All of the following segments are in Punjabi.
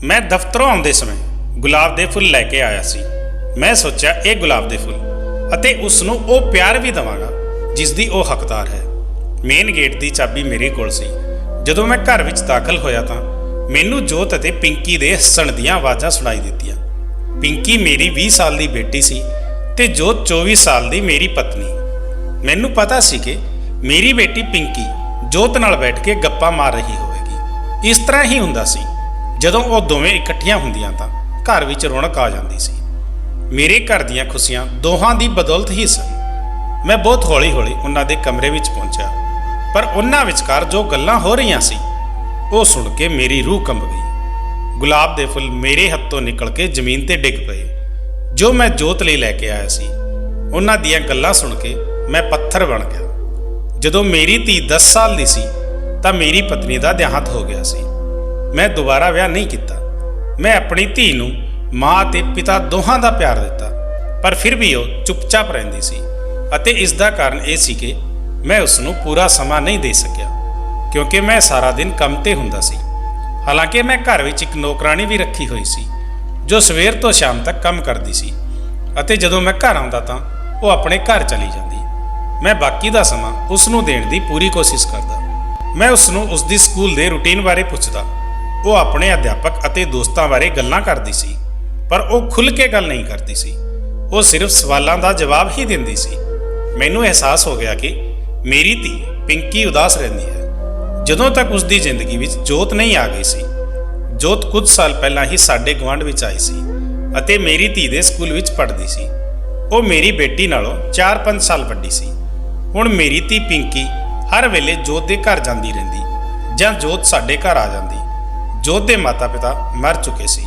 मैं दਫ਼ਤਰੋਂ ਆਉਂਦੇ ਸਮੇਂ ਗੁਲਾਬ ਦੇ ਫੁੱਲ ਲੈ ਕੇ ਆਇਆ ਸੀ। ਮੈਂ ਸੋਚਿਆ ਇਹ ਗੁਲਾਬ ਦੇ ਫੁੱਲ ਅਤੇ ਉਸ ਨੂੰ ਉਹ ਪਿਆਰ ਵੀ ਦੇਵਾਂਗਾ ਜਿਸ ਦੀ ਉਹ ਹੱਕਦਾਰ ਹੈ। ਮੇਨ ਗੇਟ ਦੀ ਚਾਬੀ ਮੇਰੇ ਕੋਲ ਸੀ। ਜਦੋਂ ਮੈਂ ਘਰ ਵਿੱਚ ਦਾਖਲ ਹੋਇਆ ਤਾਂ ਮੈਨੂੰ ਜੋਤ ਅਤੇ ਪਿੰਕੀ ਦੇ ਹੱਸਣ ਦੀਆਂ ਆਵਾਜ਼ਾਂ ਸੁਣਾਈ ਦਿੱਤੀਆਂ। ਪਿੰਕੀ ਮੇਰੀ 20 ਸਾਲ ਦੀ ਬੇਟੀ ਸੀ ਤੇ ਜੋਤ 24 ਸਾਲ ਦੀ ਮੇਰੀ ਪਤਨੀ। ਮੈਨੂੰ ਪਤਾ ਸੀ ਕਿ ਮੇਰੀ ਬੇਟੀ ਪਿੰਕੀ ਜੋਤ ਨਾਲ ਬੈਠ ਕੇ ਗੱਪਾਂ ਮਾਰ ਰਹੀ ਹੋਵੇਗੀ। ਇਸ ਤਰ੍ਹਾਂ ਹੀ ਹੁੰਦਾ ਸੀ। ਜਦੋਂ ਉਹ ਦੋਵੇਂ ਇਕੱਠੀਆਂ ਹੁੰਦੀਆਂ ਤਾਂ ਘਰ ਵਿੱਚ ਰੌਣਕ ਆ ਜਾਂਦੀ ਸੀ। ਮੇਰੇ ਘਰ ਦੀਆਂ ਖੁਸ਼ੀਆਂ ਦੋਹਾਂ ਦੀ ਬਦੌਲਤ ਹੀ ਸਨ। ਮੈਂ ਬਹੁਤ ਹੌਲੀ-ਹੌਲੀ ਉਹਨਾਂ ਦੇ ਕਮਰੇ ਵਿੱਚ ਪਹੁੰਚਿਆ, ਪਰ ਉਹਨਾਂ ਵਿਚਕਾਰ ਜੋ ਗੱਲਾਂ ਹੋ ਰਹੀਆਂ ਸੀ ਉਹ ਸੁਣ ਕੇ ਮੇਰੀ ਰੂਹ ਕੰਬ ਗਈ। ਗੁਲਾਬ ਦੇ ਫੁੱਲ ਮੇਰੇ ਹੱਥੋਂ ਨਿਕਲ ਕੇ ਜ਼ਮੀਨ ਤੇ ਡਿੱਗ ਪਏ ਜੋ ਮੈਂ ਜੋਤ ਲਈ ਲੈ ਕੇ ਆਇਆ ਸੀ। ਉਹਨਾਂ ਦੀਆਂ ਗੱਲਾਂ ਸੁਣ ਕੇ ਮੈਂ ਪੱਥਰ ਬਣ ਗਿਆ। ਜਦੋਂ ਮੇਰੀ ਧੀ 10 ਸਾਲ ਦੀ ਸੀ ਤਾਂ ਮੇਰੀ ਪਤਨੀ ਦਾ ਦੇਹਾਂਤ ਹੋ ਗਿਆ ਸੀ। ਮੈਂ ਦੁਬਾਰਾ ਵਿਆਹ ਨਹੀਂ ਕੀਤਾ। ਮੈਂ ਆਪਣੀ ਧੀ ਨੂੰ ਮਾਂ ਅਤੇ ਪਿਤਾ ਦੋਹਾਂ ਦਾ ਪਿਆਰ ਦਿੱਤਾ, ਪਰ ਫਿਰ ਵੀ ਉਹ ਚੁੱਪਚਾਪ ਰਹਿੰਦੀ ਸੀ ਅਤੇ ਇਸ ਦਾ ਕਾਰਨ ਇਹ ਸੀ ਕਿ ਮੈਂ ਉਸ ਨੂੰ ਪੂਰਾ ਸਮਾਂ ਨਹੀਂ ਦੇ ਸਕਿਆ ਕਿਉਂਕਿ ਮੈਂ ਸਾਰਾ ਦਿਨ ਕੰਮ ਤੇ ਹੁੰਦਾ ਸੀ। ਹਾਲਾਂਕਿ ਮੈਂ ਘਰ ਵਿੱਚ ਇੱਕ ਨੌਕਰਾਣੀ ਵੀ ਰੱਖੀ ਹੋਈ ਸੀ ਜੋ ਸਵੇਰ ਤੋਂ ਸ਼ਾਮ ਤੱਕ ਕੰਮ ਕਰਦੀ ਸੀ ਅਤੇ ਜਦੋਂ ਮੈਂ ਘਰ ਆਉਂਦਾ ਤਾਂ ਉਹ ਆਪਣੇ ਘਰ ਚਲੀ ਜਾਂਦੀ। ਮੈਂ ਬਾਕੀ ਦਾ ਸਮਾਂ ਉਸ ਨੂੰ ਦੇਣ ਦੀ ਪੂਰੀ ਕੋਸ਼ਿਸ਼ ਕਰਦਾ। ਮੈਂ ਉਸ ਨੂੰ ਉਸ ਦੀ ਸਕੂਲ ਦੇ ਰੁਟੀਨ ਬਾਰੇ ਪੁੱਛਦਾ। ਉਹ ਆਪਣੇ ਅਧਿਆਪਕ ਅਤੇ ਦੋਸਤਾਂ ਬਾਰੇ ਗੱਲਾਂ ਕਰਦੀ ਸੀ, ਪਰ ਉਹ ਖੁੱਲ੍ਹ ਕੇ ਗੱਲ ਨਹੀਂ ਕਰਦੀ ਸੀ। ਉਹ ਸਿਰਫ ਸਵਾਲਾਂ ਦਾ ਜਵਾਬ ਹੀ ਦਿੰਦੀ ਸੀ। ਮੈਨੂੰ ਅਹਿਸਾਸ ਹੋ ਗਿਆ ਕਿ ਮੇਰੀ ਧੀ ਪਿੰਕੀ ਉਦਾਸ ਰਹਿੰਦੀ ਹੈ। ਜਦੋਂ ਤੱਕ ਉਸ ਦੀ ਜ਼ਿੰਦਗੀ ਵਿੱਚ ਜੋਤ ਨਹੀਂ ਆ ਗਈ ਸੀ। ਜੋਤ ਕੁਝ ਸਾਲ ਪਹਿਲਾਂ ਹੀ ਸਾਡੇ ਗੁਆਂਢ ਵਿੱਚ ਆਈ ਸੀ ਅਤੇ ਮੇਰੀ ਧੀ ਦੇ ਸਕੂਲ ਵਿੱਚ ਪੜ੍ਹਦੀ ਸੀ। ਉਹ ਮੇਰੀ ਬੇਟੀ ਨਾਲੋਂ 4-5 ਸਾਲ ਵੱਡੀ ਸੀ। ਹੁਣ ਮੇਰੀ ਧੀ ਪਿੰਕੀ ਹਰ ਵੇਲੇ ਜੋਤ ਦੇ ਘਰ ਜਾਂਦੀ ਰਹਿੰਦੀ ਜਾਂ ਜੋਤ ਸਾਡੇ ਘਰ ਆ ਜਾਂਦੀ। ਜੋਤ ਦੇ ਮਾਤਾ-ਪਿਤਾ ਮਰ ਚੁੱਕੇ ਸੀ।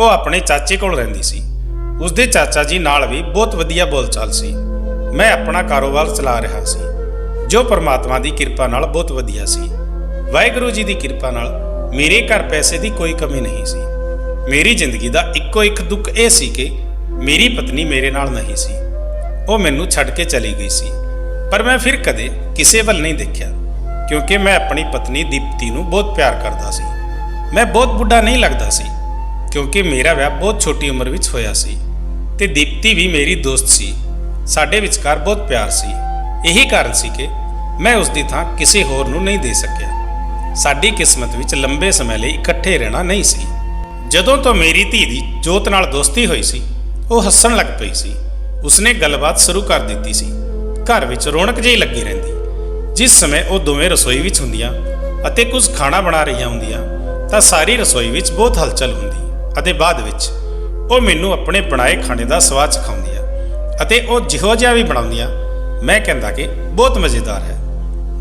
ਉਹ ਆਪਣੇ ਚਾਚੇ ਕੋਲ ਰਹਿੰਦੀ ਸੀ। ਉਸਦੇ ਚਾਚਾ ਜੀ ਨਾਲ ਵੀ ਬਹੁਤ ਵਧੀਆ ਬੋਲਚਾਲ ਸੀ। ਮੈਂ ਆਪਣਾ ਕਾਰੋਬਾਰ ਚਲਾ ਰਿਹਾ ਸੀ ਜੋ ਪਰਮਾਤਮਾ ਦੀ ਕਿਰਪਾ ਨਾਲ ਬਹੁਤ ਵਧੀਆ ਸੀ। ਵਾਹਿਗੁਰੂ ਜੀ ਦੀ ਕਿਰਪਾ ਨਾਲ ਮੇਰੇ ਘਰ ਪੈਸੇ ਦੀ ਕੋਈ ਕਮੀ ਨਹੀਂ ਸੀ। ਮੇਰੀ ਜ਼ਿੰਦਗੀ ਦਾ ਇੱਕੋ ਇੱਕ ਦੁੱਖ ਇਹ ਸੀ ਕਿ ਮੇਰੀ ਪਤਨੀ ਮੇਰੇ ਨਾਲ ਨਹੀਂ ਸੀ। ਉਹ ਮੈਨੂੰ ਛੱਡ ਕੇ ਚਲੀ ਗਈ ਸੀ, ਪਰ ਮੈਂ ਫਿਰ ਕਦੇ ਕਿਸੇ ਵੱਲ ਨਹੀਂ ਦੇਖਿਆ ਕਿਉਂਕਿ ਮੈਂ ਆਪਣੀ ਪਤਨੀ ਦੀਪਤੀ ਨੂੰ ਬਹੁਤ ਪਿਆਰ ਕਰਦਾ ਸੀ। ਮੈਂ ਬਹੁਤ ਬੁੱਢਾ ਨਹੀਂ ਲੱਗਦਾ ਸੀ ਕਿਉਂਕਿ ਮੇਰਾ ਵਿਆਹ ਬਹੁਤ ਛੋਟੀ ਉਮਰ ਵਿੱਚ ਹੋਇਆ ਸੀ ਤੇ ਦੀਪਤੀ ਵੀ ਮੇਰੀ ਦੋਸਤ ਸੀ। ਸਾਡੇ ਵਿਚਕਾਰ ਬਹੁਤ ਪਿਆਰ ਸੀ। ਇਹੀ ਕਾਰਨ ਸੀ ਕਿ ਮੈਂ ਉਸ ਦੀ ਥਾਂ ਕਿਸੇ ਹੋਰ ਨੂੰ ਨਹੀਂ ਦੇ ਸਕਿਆ। ਸਾਡੀ ਕਿਸਮਤ ਵਿੱਚ ਲੰਬੇ ਸਮੇਂ ਲਈ ਇਕੱਠੇ ਰਹਿਣਾ ਨਹੀਂ ਸੀ। ਜਦੋਂ ਤੋਂ ਮੇਰੀ ਧੀ ਦੀ ਜੋਤ ਨਾਲ ਦੋਸਤੀ ਹੋਈ ਸੀ, ਉਹ ਹੱਸਣ ਲੱਗ ਪਈ ਸੀ। ਉਸਨੇ ਗੱਲਬਾਤ ਸ਼ੁਰੂ ਕਰ ਦਿੱਤੀ ਸੀ। ਘਰ ਵਿੱਚ ਰੌਣਕ ਜਿਹੀ ਲੱਗੀ ਰਹਿੰਦੀ। ਜਿਸ ਸਮੇਂ ਉਹ ਦੋਵੇਂ ਰਸੋਈ ਵਿੱਚ ਹੁੰਦੀਆਂ ਅਤੇ ਕੁਝ ਖਾਣਾ ਬਣਾ ਰਹੀਆਂ ਹੁੰਦੀਆਂ ਤਾਂ ਸਾਰੀ ਰਸੋਈ ਵਿੱਚ ਬਹੁਤ ਹਲਚਲ ਹੁੰਦੀ ਅਤੇ ਬਾਅਦ ਵਿੱਚ ਉਹ ਮੈਨੂੰ ਆਪਣੇ ਬਣਾਏ ਖਾਣੇ ਦਾ ਸਵਾਦ ਚਖਾਉਂਦੀਆਂ ਅਤੇ ਉਹ ਜਿਹੋ ਜਿਹਾ ਵੀ ਬਣਾਉਂਦੀਆਂ ਮੈਂ ਕਹਿੰਦਾ ਕਿ ਬਹੁਤ ਮਜ਼ੇਦਾਰ ਹੈ।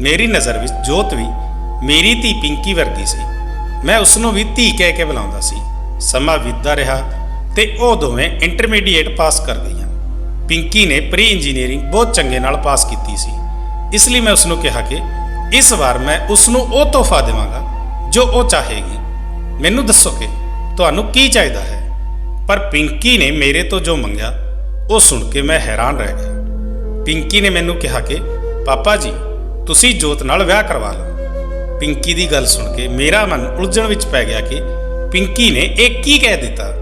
ਮੇਰੀ ਨਜ਼ਰ ਵਿੱਚ ਜੋਤ ਵੀ ਮੇਰੀ ਧੀ ਪਿੰਕੀ ਵਰਗੀ ਸੀ। ਮੈਂ ਉਸ ਨੂੰ ਵੀ ਧੀ ਕਹਿ ਕੇ ਬੁਲਾਉਂਦਾ ਸੀ। ਸਮਾਂ ਬੀਤਦਾ ਰਿਹਾ ਤੇ ਉਹ ਦੋਵੇਂ ਇੰਟਰਮੀਡੀਏਟ ਪਾਸ ਕਰ ਗਈਆਂ। ਪਿੰਕੀ ਨੇ ਪ੍ਰੀ ਇੰਜੀਨੀਅਰਿੰਗ ਬਹੁਤ ਚੰਗੇ ਨਾਲ ਪਾਸ ਕੀਤੀ ਸੀ। ਇਸ ਲਈ ਮੈਂ ਉਸ ਨੂੰ ਕਿਹਾ ਕਿ ਇਸ ਵਾਰ ਮੈਂ ਉਸ ਨੂੰ ਉਹ ਤੋਹਫਾ ਦੇਵਾਂਗਾ ਜੋ ਉਹ ਚਾਹੇਗੀ। ਮੈਨੂੰ ਦੱਸੋ ਕਿ ਤੁਹਾਨੂੰ ਕੀ ਚਾਹੀਦਾ ਹੈ। ਪਰ ਪਿੰਕੀ ਨੇ ਮੇਰੇ ਤੋਂ ਜੋ ਮੰਗਿਆ ਉਹ ਸੁਣ ਕੇ ਮੈਂ ਹੈਰਾਨ ਰਹਿ ਗਿਆ। ਪਿੰਕੀ ਨੇ ਮੈਨੂੰ ਕਿਹਾ ਕਿ ਪਾਪਾ ਜੀ ਤੁਸੀਂ ਜੋਤ ਨਾਲ ਵਿਆਹ ਕਰਵਾ ਲਓ। ਪਿੰਕੀ ਦੀ ਗੱਲ ਸੁਣ ਕੇ ਮੇਰਾ ਮਨ ਉਲਝਣ ਵਿੱਚ ਪੈ ਗਿਆ ਕਿ ਪਿੰਕੀ ਨੇ ਇਹ ਕੀ ਕਹਿ ਦਿੱਤਾ।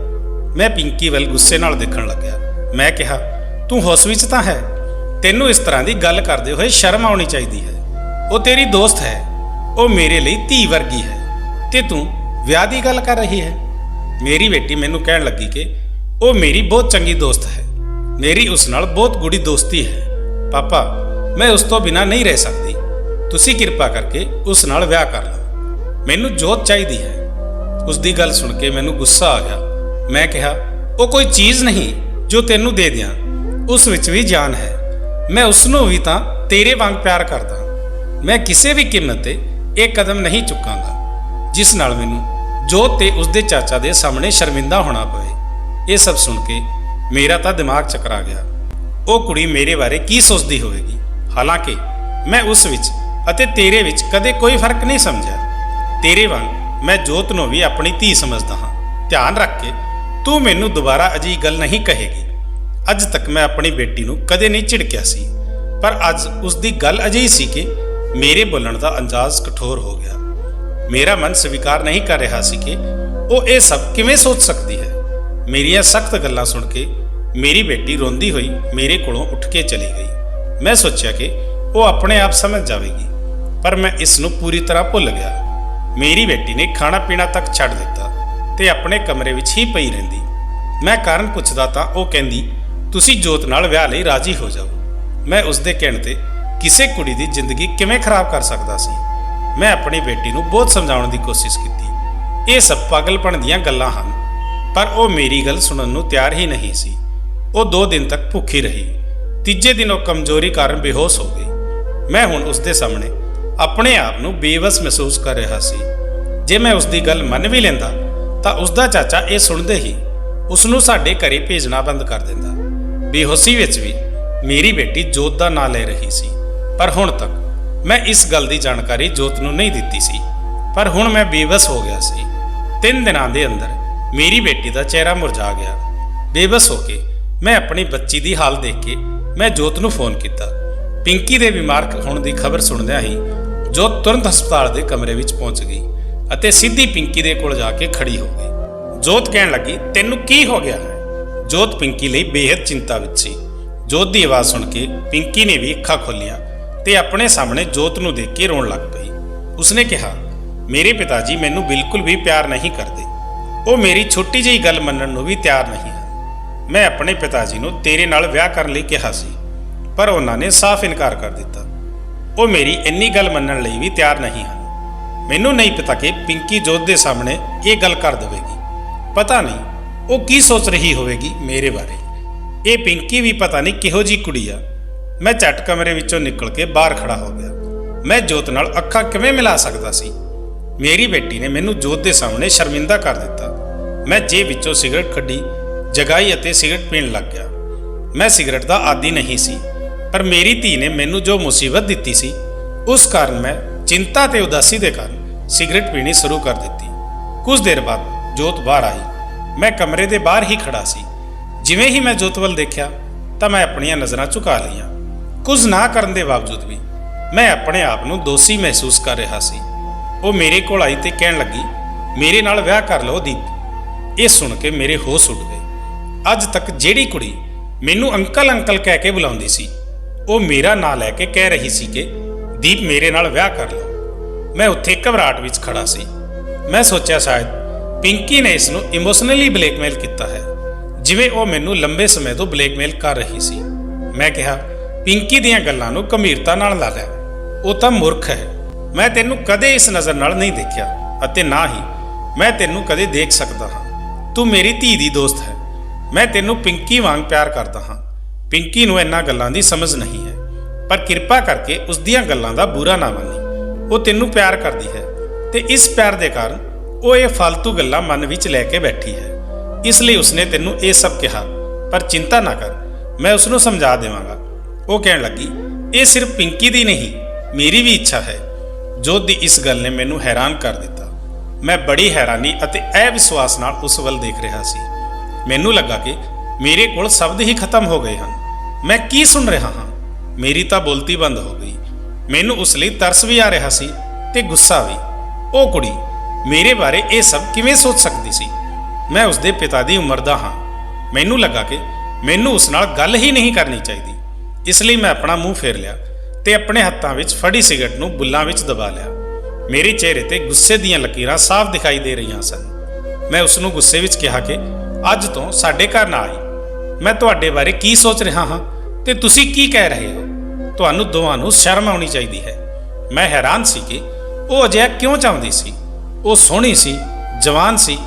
ਮੈਂ ਪਿੰਕੀ ਵੱਲ ਗੁੱਸੇ ਨਾਲ ਦੇਖਣ ਲੱਗਿਆ। ਮੈਂ ਕਿਹਾ ਤੂੰ ਹੋਸ਼ ਵਿੱਚ ਤਾਂ ਹੈ। ਤੈਨੂੰ ਇਸ ਤਰ੍ਹਾਂ ਦੀ ਗੱਲ ਕਰਦੇ ਹੋਏ ਸ਼ਰਮ ਆਉਣੀ ਚਾਹੀਦੀ ਹੈ। ਉਹ ਤੇਰੀ ਦੋਸਤ ਹੈ। ਉਹ ਮੇਰੇ ਲਈ ਧੀ ਵਰਗੀ ਹੈ ਤੇ ਤੂੰ ਵਿਆਹ ਦੀ ਗੱਲ ਕਰ ਰਹੀ ਹੈ। ਮੇਰੀ ਬੇਟੀ ਮੈਨੂੰ ਕਹਿਣ ਲੱਗੀ ਕਿ ਉਹ ਮੇਰੀ ਬਹੁਤ ਚੰਗੀ ਦੋਸਤ ਹੈ। ਮੇਰੀ ਉਸ ਨਾਲ ਬਹੁਤ ਗੂੜੀ ਦੋਸਤੀ ਹੈ। ਪਾਪਾ ਮੈਂ ਉਸ ਤੋਂ ਬਿਨਾਂ ਨਹੀਂ ਰਹਿ ਸਕਦੀ। ਤੁਸੀਂ ਕਿਰਪਾ ਕਰਕੇ ਉਸ ਨਾਲ ਵਿਆਹ ਕਰ ਲਓ। ਮੈਨੂੰ ਜੋਤ ਚਾਹੀਦੀ ਹੈ। ਉਸ ਦੀ ਗੱਲ ਸੁਣ ਕੇ ਮੈਨੂੰ ਗੁੱਸਾ ਆ ਗਿਆ। ਮੈਂ ਕਿਹਾ ਉਹ ਕੋਈ ਚੀਜ਼ ਨਹੀਂ ਜੋ ਤੈਨੂੰ ਦੇ ਦਿਆਂ। ਉਸ ਵਿੱਚ ਵੀ ਜਾਨ ਹੈ। ਮੈਂ ਉਸ ਨੂੰ ਵੀ ਤਾਂ ਤੇਰੇ ਵਾਂਗ ਪਿਆਰ ਕਰਦਾ। ਮੈਂ ਕਿਸੇ ਵੀ ਕੀਮਤ ਤੇ ਇਹ ਕਦਮ ਨਹੀਂ ਚੁੱਕਾਂਗਾ ਜਿਸ ਨਾਲ ਮੈਨੂੰ ਜੋਤ ਤੇ ਉਸਦੇ ਚਾਚਾ ਦੇ ਸਾਹਮਣੇ ਸ਼ਰਮਿੰਦਾ ਹੋਣਾ ਪਵੇ। ਇਹ ਸਭ ਸੁਣ ਕੇ ਮੇਰਾ ਤਾਂ ਦਿਮਾਗ ਚੱਕਰਾ ਗਿਆ। ਉਹ ਕੁੜੀ ਮੇਰੇ ਬਾਰੇ ਕੀ ਸੋਚਦੀ ਹੋਵੇਗੀ। ਹਾਲਾਂਕਿ ਮੈਂ ਉਸ ਵਿੱਚ ਅਤੇ ਤੇਰੇ ਵਿੱਚ ਕਦੇ ਕੋਈ ਫਰਕ ਨਹੀਂ ਸਮਝਿਆ। ਤੇਰੇ ਵਾਂਗ ਮੈਂ ਜੋਤ ਨੂੰ ਵੀ ਆਪਣੀ ਧੀ ਸਮਝਦਾ ਹਾਂ। ਧਿਆਨ ਰੱਖ ਕੇ ਤੂੰ ਮੈਨੂੰ ਦੁਬਾਰਾ ਅਜਿਹੀ ਗੱਲ ਨਹੀਂ ਕਹੇਗੀ। ਅੱਜ ਤੱਕ ਮੈਂ ਆਪਣੀ ਬੇਟੀ ਨੂੰ ਕਦੇ ਨਹੀਂ ਝਿੜਕਿਆ ਸੀ, ਪਰ ਅੱਜ ਉਸ ਦੀ ਗੱਲ ਅਜਿਹੀ ਸੀ ਕਿ ਮੇਰੇ ਬੋਲਣ ਦਾ ਅੰਦਾਜ਼ ਕਠੋਰ ਹੋ ਗਿਆ। ਮੇਰਾ ਮਨ ਸਵੀਕਾਰ ਨਹੀਂ ਕਰ ਰਿਹਾ ਸੀ ਕਿ ਉਹ ਇਹ ਸਭ ਕਿਵੇਂ ਸੋਚ ਸਕਦੀ ਹੈ। ਮੇਰੀਆਂ ਸਖਤ ਗੱਲਾਂ ਸੁਣ ਕੇ ਮੇਰੀ ਬੇਟੀ ਰੋਂਦੀ ਹੋਈ ਮੇਰੇ ਕੋਲੋਂ ਉੱਠ ਕੇ ਚਲੀ ਗਈ। ਮੈਂ ਸੋਚਿਆ ਕਿ ਉਹ ਆਪਣੇ ਆਪ ਸਮਝ ਜਾਵੇਗੀ, ਪਰ ਮੈਂ ਇਸ ਨੂੰ ਪੂਰੀ ਤਰ੍ਹਾਂ ਭੁੱਲ ਗਿਆ। ਮੇਰੀ ਬੇਟੀ ਨੇ ਖਾਣਾ ਪੀਣਾ ਤੱਕ ਛੱਡ ਦਿੱਤਾ ਤੇ ਆਪਣੇ ਕਮਰੇ ਵਿੱਚ ਹੀ ਪਈ ਰਹਿੰਦੀ। ਮੈਂ ਕਾਰਨ ਪੁੱਛਦਾ ਤਾਂ ਉਹ ਕਹਿੰਦੀ, ਤੁਸੀਂ ਜੋਤ ਨਾਲ ਵਿਆਹ ਲਈ ਰਾਜ਼ੀ ਹੋ ਜਾਓ। ਮੈਂ ਉਸ ਦੇ ਕਹਿਣ ਤੇ ਕਿਸੇ ਕੁੜੀ ਦੀ ਜ਼ਿੰਦਗੀ ਕਿਵੇਂ ਖਰਾਬ ਕਰ ਸਕਦਾ ਸੀ। ਮੈਂ ਆਪਣੀ ਬੇਟੀ ਨੂੰ ਬਹੁਤ ਸਮਝਾਉਣ ਦੀ ਕੋਸ਼ਿਸ਼ ਕੀਤੀ। ਇਹ ਸਭ ਪਾਗਲਪਣ ਦੀਆਂ ਗੱਲਾਂ ਹਨ, ਪਰ ਉਹ ਮੇਰੀ ਗੱਲ ਸੁਣਨ ਨੂੰ ਤਿਆਰ ਹੀ ਨਹੀਂ ਸੀ। ਉਹ 2 ਦਿਨ ਤੱਕ ਭੁੱਖੀ ਰਹੀ। ਤੀਜੇ ਦਿਨ ਉਹ ਕਮਜ਼ੋਰੀ ਕਾਰਨ ਬੇਹੋਸ਼ ਹੋ ਗਈ। ਮੈਂ ਹੁਣ ਉਸ ਦੇ ਸਾਹਮਣੇ ਆਪਣੇ ਆਪ ਨੂੰ ਬੇਵਸ ਮਹਿਸੂਸ ਕਰ ਰਿਹਾ ਸੀ। ਜੇ ਮੈਂ ਉਸ ਦੀ ਗੱਲ ਮੰਨ ਵੀ ਲੈਂਦਾ ਤਾਂ ਉਸ ਦਾ ਚਾਚਾ ਇਹ ਸੁਣਦੇ ਹੀ ਉਸ ਨੂੰ ਸਾਡੇ ਘਰੇ ਭੇਜਣਾ ਬੰਦ ਕਰ ਦਿੰਦਾ। ਬੇਹੋਸ਼ੀ ਵਿੱਚ ਵੀ ਮੇਰੀ ਬੇਟੀ ਜੋਤ ਦਾ ਨਾਂ ਲੈ ਰਹੀ ਸੀ, ਪਰ ਹੁਣ ਤੱਕ ਮੈਂ ਇਸ ਗੱਲ ਦੀ ਜਾਣਕਾਰੀ ਜੋਤ ਨੂੰ ਨਹੀਂ ਦਿੱਤੀ ਸੀ। ਪਰ ਹੁਣ ਮੈਂ ਬੇਵਸ ਹੋ ਗਿਆ ਸੀ। 3 ਦਿਨਾਂ ਦੇ ਅੰਦਰ ਮੇਰੀ ਬੇਟੀ ਦਾ ਚਿਹਰਾ ਮੁਰਝਾ ਗਿਆ। ਬੇਵਸ ਹੋ ਕੇ ਮੈਂ ਆਪਣੀ ਬੱਚੀ ਦੀ ਹਾਲ ਦੇਖ ਕੇ ਮੈਂ ਜੋਤ ਨੂੰ ਫੋਨ ਕੀਤਾ। ਪਿੰਕੀ ਦੇ ਬਿਮਾਰ ਹੋਣ ਦੀ ਖਬਰ ਸੁਣਦਿਆਂ ਹੀ ਜੋਤ ਤੁਰੰਤ ਹਸਪਤਾਲ ਦੇ ਕਮਰੇ ਵਿੱਚ ਪਹੁੰਚ ਗਈ ਅਤੇ ਸਿੱਧੀ ਪਿੰਕੀ ਦੇ ਕੋਲ ਜਾ ਕੇ ਖੜੀ ਹੋ ਗਈ। ਜੋਤ ਕਹਿਣ ਲੱਗੀ, ਤੈਨੂੰ ਕੀ ਹੋ ਗਿਆ ਹੈ? ਜੋਤ ਪਿੰਕੀ ਲਈ ਬੇਹੱਦ ਚਿੰਤਾ ਵਿੱਚ ਸੀ। ਜੋਤ ਦੀ ਆਵਾਜ਼ ਸੁਣ ਕੇ ਪਿੰਕੀ ਨੇ ਵੀ ਅੱਖਾਂ ਖੋਲ੍ਹੀਆਂ ਤੇ ਆਪਣੇ ਸਾਹਮਣੇ ਜੋਤ ਨੂੰ ਦੇਖ ਕੇ ਰੋਣ ਲੱਗ ਪਈ। ਉਸਨੇ ਕਿਹਾ, ਮੇਰੇ ਪਿਤਾ ਜੀ ਮੈਨੂੰ ਬਿਲਕੁਲ ਵੀ ਪਿਆਰ ਨਹੀਂ ਕਰਦੇ। ਉਹ ਮੇਰੀ ਛੋਟੀ ਜਿਹੀ ਗੱਲ ਮੰਨਣ ਨੂੰ ਵੀ ਤਿਆਰ ਨਹੀਂ ਹਨ। ਮੈਂ ਆਪਣੇ ਪਿਤਾ ਜੀ ਨੂੰ ਤੇਰੇ ਨਾਲ ਵਿਆਹ ਕਰਨ ਲਈ ਕਿਹਾ ਸੀ, ਪਰ ਉਹਨਾਂ ਨੇ ਸਾਫ਼ ਇਨਕਾਰ ਕਰ ਦਿੱਤਾ। ਉਹ ਮੇਰੀ ਇੰਨੀ ਗੱਲ ਮੰਨਣ ਲਈ ਵੀ ਤਿਆਰ ਨਹੀਂ ਹਨ। ਮੈਨੂੰ ਨਹੀਂ ਪਤਾ ਕਿ ਪਿੰਕੀ ਜੋਤ ਦੇ ਸਾਹਮਣੇ ਇਹ ਗੱਲ ਕਰ ਦੇਵੇਗੀ। ਪਤਾ ਨਹੀਂ ਉਹ ਕੀ ਸੋਚ ਰਹੀ ਹੋਵੇਗੀ ਮੇਰੇ ਬਾਰੇ। ਇਹ ਪਿੰਕੀ ਵੀ ਪਤਾ ਨਹੀਂ ਕਿਹੋ ਜਿਹੀ ਕੁੜੀ ਆ। ਮੈਂ ਝਟ ਕਮਰੇ ਵਿੱਚੋਂ ਨਿਕਲ ਕੇ ਬਾਹਰ ਖੜਾ ਹੋ ਗਿਆ। ਮੈਂ ਜੋਤ ਨਾਲ ਅੱਖਾਂ ਕਿਵੇਂ ਮਿਲਾ ਸਕਦਾ ਸੀ? ਮੇਰੀ ਬੇਟੀ ਨੇ ਮੈਨੂੰ ਜੋਤ ਦੇ ਸਾਹਮਣੇ ਸ਼ਰਮਿੰਦਾ ਕਰ ਦਿੱਤਾ। ਮੈਂ ਜੇਬ ਵਿੱਚੋਂ ਸਿਗਰਟ ਕੱਢੀ, ਜਗਾਈ ਅਤੇ ਸਿਗਰਟ ਪੀਣ ਲੱਗ ਗਿਆ। ਮੈਂ ਸਿਗਰਟ ਦਾ ਆਦੀ ਨਹੀਂ ਸੀ, ਪਰ ਮੇਰੀ ਧੀ ਨੇ ਮੈਨੂੰ ਜੋ ਮੁਸੀਬਤ ਦਿੱਤੀ ਸੀ, ਉਸ ਕਾਰਨ ਮੈਂ ਚਿੰਤਾ ਤੇ ਉਦਾਸੀ ਦੇ ਕਾਰਨ ਸਿਗਰਟ ਪੀਣੀ ਸ਼ੁਰੂ ਕਰ ਦਿੱਤੀ। ਕੁਝ ਦੇਰ ਬਾਅਦ ਜੋਤ ਬਾਹਰ ਆਈ। ਮੈਂ ਕਮਰੇ ਦੇ ਬਾਹਰ ਹੀ ਖੜਾ ਸੀ। ਜਿਵੇਂ ਹੀ ਮੈਂ ਜੋਤ ਵੱਲ ਦੇਖਿਆ ਤਾਂ ਮੈਂ ਆਪਣੀਆਂ ਨਜ਼ਰਾਂ ਝੁਕਾ ਲਈਆਂ। ਕੁਝ ਨਾ ਕਰਨ ਦੇ ਬਾਵਜੂਦ ਵੀ ਮੈਂ ਆਪਣੇ ਆਪ ਨੂੰ ਦੋਸ਼ੀ ਮਹਿਸੂਸ ਕਰ ਰਿਹਾ ਸੀ। ਉਹ ਮੇਰੇ ਕੋਲ ਆਈ ਤੇ ਕਹਿਣ ਲੱਗੀ, ਮੇਰੇ ਨਾਲ ਵਿਆਹ ਕਰ ਲਓ ਦੀਪ। ਇਹ ਸੁਣ ਕੇ ਮੇਰੇ ਹੋਸ਼ ਉੱਡ ਗਏ। ਅੱਜ ਤੱਕ ਜਿਹੜੀ ਕੁੜੀ ਮੈਨੂੰ ਅੰਕਲ ਅੰਕਲ ਕਹਿ ਕੇ ਬੁਲਾਉਂਦੀ ਸੀ, ਉਹ ਮੇਰਾ ਨਾਂ ਲੈ ਕੇ ਕਹਿ ਰਹੀ ਸੀ ਕਿ ਦੀਪ ਮੇਰੇ ਨਾਲ ਵਿਆਹ ਕਰ ਲਓ। ਮੈਂ ਉੱਥੇ ਘਬਰਾਹਟ ਵਿੱਚ ਖੜਾ ਸੀ। ਮੈਂ ਸੋਚਿਆ ਸ਼ਾਇਦ ਪਿੰਕੀ ਨੇ ਇਸ ਨੂੰ ਇਮੋਸ਼ਨਲੀ ਬਲੈਕਮੇਲ ਕੀਤਾ ਹੈ, ਜਿਵੇਂ ਉਹ ਮੈਨੂੰ ਲੰਬੇ ਸਮੇਂ ਤੋਂ ਬਲੈਕਮੇਲ ਕਰ ਰਹੀ ਸੀ। ਮੈਂ ਕਿਹਾ, ਪਿੰਕੀ ਦੀਆਂ ਗੱਲਾਂ ਨੂੰ ਗੰਭੀਰਤਾ ਨਾਲ ਨਾ ਲੈ। ਉਹ ਤਾਂ ਮੂਰਖ ਹੈ। ਮੈਂ ਤੈਨੂੰ ਕਦੇ ਇਸ ਨਜ਼ਰ ਨਾਲ ਨਹੀਂ ਦੇਖਿਆ ਅਤੇ ਨਾ ਹੀ ਮੈਂ ਤੈਨੂੰ ਕਦੇ ਦੇਖ ਸਕਦਾ ਹਾਂ। ਤੂੰ ਮੇਰੀ ਧੀ ਦੀ ਦੋਸਤ ਹੈ। ਮੈਂ ਤੈਨੂੰ ਪਿੰਕੀ ਵਾਂਗ ਪਿਆਰ ਕਰਦਾ ਹਾਂ। ਪਿੰਕੀ ਨੂੰ ਇਹਨਾਂ ਗੱਲਾਂ ਦੀ ਸਮਝ ਨਹੀਂ ਹੈ, ਪਰ ਕਿਰਪਾ ਕਰਕੇ ਉਸ ਦੀਆਂ ਗੱਲਾਂ ਦਾ ਬੁਰਾ ਨਾ ਮੰਨੀ। ਉਹ ਤੈਨੂੰ ਪਿਆਰ ਕਰਦੀ ਹੈ ਤੇ ਇਸ ਪਿਆਰ ਦੇ ਕਾਰਨ ਉਹ ਇਹ ਫालतू ਗੱਲਾਂ ਮਨ ਵਿੱਚ ਲੈ ਕੇ ਬੈਠੀ ਹੈ। ਇਸ ਲਈ ਉਸਨੇ ਤੈਨੂੰ ਇਹ ਸਭ ਕਿਹਾ, ਪਰ ਚਿੰਤਾ ਨਾ ਕਰ, ਮੈਂ ਉਸ ਨੂੰ ਸਮਝਾ ਦੇਵਾਂਗਾ। ਉਹ ਕਹਿਣ ਲੱਗੀ, ਇਹ ਸਿਰਫ ਪਿੰਕੀ ਦੀ ਨਹੀਂ, ਮੇਰੀ ਵੀ ਇੱਛਾ ਹੈ। ਜੋਤ ਦੀ ਇਸ ਗੱਲ ਨੇ ਮੈਨੂੰ ਹੈਰਾਨ ਕਰ ਦਿੱਤਾ। ਮੈਂ ਬੜੀ ਹੈਰਾਨੀ ਅਤੇ ਅਵਿਸ਼ਵਾਸ ਨਾਲ ਉਸ ਵੱਲ ਦੇਖ ਰਿਹਾ ਸੀ। ਮੈਨੂੰ ਲੱਗਾ ਕਿ ਮੇਰੇ ਕੋਲ ਸ਼ਬਦ ਹੀ ਖਤਮ ਹੋ ਗਏ ਹਨ। ਮੈਂ ਕੀ ਸੁਣ ਰਿਹਾ ਹਾਂ? ਮੇਰੀ ਤਾਂ ਬੋਲਤੀ ਬੰਦ ਹੋ ਗਈ। ਮੈਨੂੰ ਉਸ ਲਈ ਤਰਸ ਵੀ ਆ ਰਿਹਾ ਸੀ ਤੇ ਗੁੱਸਾ ਵੀ। ਉਹ ਕੁੜੀ ਮੇਰੇ ਬਾਰੇ ਇਹ ਸਭ ਕਿਵੇਂ ਸੋਚ ਸਕਦੀ ਸੀ? ਮੈਂ ਉਸ ਦੇ ਪਿਤਾ ਦੀ ਉਮਰ ਦਾ ਹਾਂ। ਮੈਨੂੰ ਲੱਗਾ ਕਿ ਮੈਨੂੰ ਉਸ ਨਾਲ ਗੱਲ ਹੀ ਨਹੀਂ ਕਰਨੀ ਚਾਹੀਦੀ। ਇਸ ਲਈ ਮੈਂ ਆਪਣਾ ਮੂੰਹ ਫੇਰ ਲਿਆ ਤੇ ਆਪਣੇ ਹੱਥਾਂ ਵਿੱਚ ਫੜੀ ਸਿਗਰਟ ਨੂੰ ਬੁੱਲਾਂ ਵਿੱਚ ਦਬਾ ਲਿਆ। ਮੇਰੇ ਚਿਹਰੇ ਤੇ ਗੁੱਸੇ ਦੀਆਂ ਲਕੀਰਾਂ ਸਾਫ਼ ਦਿਖਾਈ ਦੇ ਰਹੀਆਂ ਸਨ। ਮੈਂ ਉਸ ਨੂੰ ਗੁੱਸੇ ਵਿੱਚ ਕਿਹਾ ਕਿ ਅੱਜ ਤੋਂ ਸਾਡੇ ਘਰ ਨਾ ਆਈ। ਮੈਂ ਤੁਹਾਡੇ ਬਾਰੇ ਕੀ ਸੋਚ ਰਿਹਾ ਹਾਂ ਤੇ ਤੁਸੀਂ ਕੀ ਕਹਿ ਰਹੇ ਹੋ? ਤੁਹਾਨੂੰ ਦੋਵਾਂ ਨੂੰ ਸ਼ਰਮ ਆਉਣੀ ਚਾਹੀਦੀ ਹੈ। ਮੈਂ ਹੈਰਾਨ ਸੀ ਕਿ ਉਹ ਅਜਿਹਾ ਕਿਉਂ ਚਾਹੁੰਦੀ ਸੀ। ਉਹ ਸੋਹਣੀ ਸੀ, ਜਵਾਨ ਸੀ,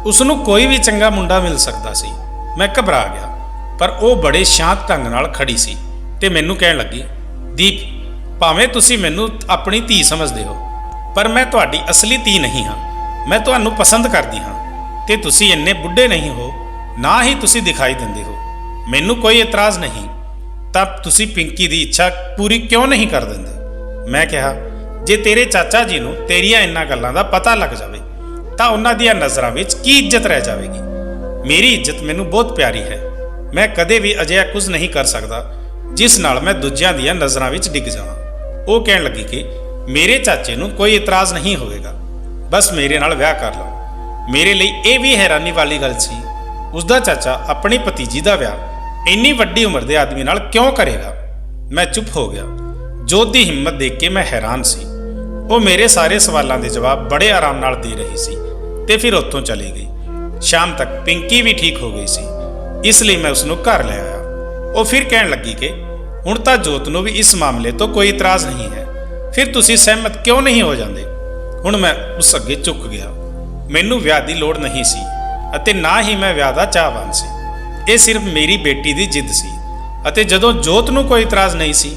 ਉਸ ਨੂੰ ਕੋਈ ਵੀ ਚੰਗਾ ਮੁੰਡਾ ਮਿਲ ਸਕਦਾ ਸੀ। ਮੈਂ ਘਬਰਾ ਗਿਆ, ਪਰ ਉਹ ਬੜੇ ਸ਼ਾਂਤ ਢੰਗ ਨਾਲ ਖੜੀ ਸੀ ਤੇ ਮੈਨੂੰ ਕਹਿਣ ਲੱਗੀ, ਦੀਪ, ਭਾਵੇਂ ਤੁਸੀਂ ਮੈਨੂੰ ਆਪਣੀ ਧੀ ਸਮਝਦੇ ਹੋ, ਪਰ ਮੈਂ ਤੁਹਾਡੀ ਅਸਲੀ ਧੀ ਨਹੀਂ ਹਾਂ। ਮੈਂ ਤੁਹਾਨੂੰ ਪਸੰਦ ਕਰਦੀ ਹਾਂ ਤੇ ਤੁਸੀਂ ਇੰਨੇ ਬੁੱਢੇ ਨਹੀਂ ਹੋ, ਨਾ ਹੀ ਤੁਸੀਂ ਦਿਖਾਈ ਦਿੰਦੇ ਹੋ। ਮੈਨੂੰ ਕੋਈ ਇਤਰਾਜ਼ ਨਹੀਂ, ਤਾਂ ਤੁਸੀਂ ਪਿੰਕੀ ਦੀ ਇੱਛਾ ਪੂਰੀ ਕਿਉਂ ਨਹੀਂ ਕਰ ਦਿੰਦੇ? ਮੈਂ ਕਿਹਾ, ਜੇ ਤੇਰੇ ਚਾਚਾ ਜੀ ਨੂੰ ਤੇਰੀਆਂ ਇਹਨਾਂ ਗੱਲਾਂ ਦਾ ਪਤਾ ਲੱਗ ਜਾਵੇ ਤਾਂ ਉਹਨਾਂ ਦੀਆਂ ਨਜ਼ਰਾਂ ਵਿੱਚ ਕੀ ਇੱਜ਼ਤ ਰਹਿ ਜਾਵੇਗੀ? ਮੇਰੀ ਇੱਜ਼ਤ ਮੈਨੂੰ ਬਹੁਤ ਪਿਆਰੀ ਹੈ। ਮੈਂ ਕਦੇ ਵੀ ਅਜਿਹਾ ਕੁਝ ਨਹੀਂ ਕਰ ਸਕਦਾ ਜਿਸ ਨਾਲ ਮੈਂ ਦੂਜਿਆਂ ਦੀਆਂ ਨਜ਼ਰਾਂ ਵਿੱਚ ਡਿੱਗ ਜਾਵਾਂ। ਉਹ ਕਹਿਣ ਲੱਗੀ ਕਿ ਮੇਰੇ ਚਾਚੇ ਨੂੰ ਕੋਈ ਇਤਰਾਜ਼ ਨਹੀਂ ਹੋਵੇਗਾ, ਬਸ ਮੇਰੇ ਨਾਲ ਵਿਆਹ ਕਰ ਲਓ। ਮੇਰੇ ਲਈ ਇਹ ਵੀ ਹੈਰਾਨੀ ਵਾਲੀ ਗੱਲ ਸੀ, ਉਸਦਾ ਚਾਚਾ ਆਪਣੀ ਭਤੀਜੀ ਦਾ ਵਿਆਹ ਇੰਨੀ ਵੱਡੀ ਉਮਰ ਦੇ ਆਦਮੀ ਨਾਲ ਕਿਉਂ ਕਰੇਗਾ। ਮੈਂ ਚੁੱਪ ਹੋ ਗਿਆ। ਜੋਤ ਦੀ ਹਿੰਮਤ ਦੇਖ ਕੇ ਮੈਂ ਹੈਰਾਨ ਸੀ। ਉਹ ਮੇਰੇ ਸਾਰੇ ਸਵਾਲਾਂ ਦੇ ਜਵਾਬ ਬੜੇ ਆਰਾਮ ਨਾਲ ਦੇ ਰਹੀ ਸੀ ਤੇ ਫਿਰ ਉੱਥੋਂ ਚਲੀ ਗਈ। ਸ਼ਾਮ ਤੱਕ ਪਿੰਕੀ ਵੀ ਠੀਕ ਹੋ ਗਈ ਸੀ, ਇਸ ਲਈ ਮੈਂ ਉਸਨੂੰ ਘਰ ਲੈ ਆਇਆ। ਉਹ ਫਿਰ ਕਹਿਣ ਲੱਗੀ ਕਿ ਹੁਣ ਤਾਂ ਜੋਤ ਨੂੰ ਵੀ ਇਸ ਮਾਮਲੇ ਤੋਂ ਕੋਈ ਇਤਰਾਜ਼ ਨਹੀਂ ਹੈ, ਫਿਰ ਤੁਸੀਂ ਸਹਿਮਤ ਕਿਉਂ ਨਹੀਂ ਹੋ ਜਾਂਦੇ। ਹੁਣ ਮੈਂ ਉਸ ਅੱਗੇ ਝੁਕ ਗਿਆ। ਮੈਨੂੰ ਵਿਆਹ ਦੀ ਲੋੜ ਨਹੀਂ ਸੀ ਅਤੇ ਨਾ ਹੀ ਮੈਂ ਵਿਆਹ ਦਾ ਚਾਹਵਾਨ ਸੀ। ਇਹ ਸਿਰਫ ਮੇਰੀ ਬੇਟੀ ਦੀ ਜਿੱਦ ਸੀ ਅਤੇ ਜਦੋਂ ਜੋਤ ਨੂੰ ਕੋਈ ਇਤਰਾਜ਼ ਨਹੀਂ ਸੀ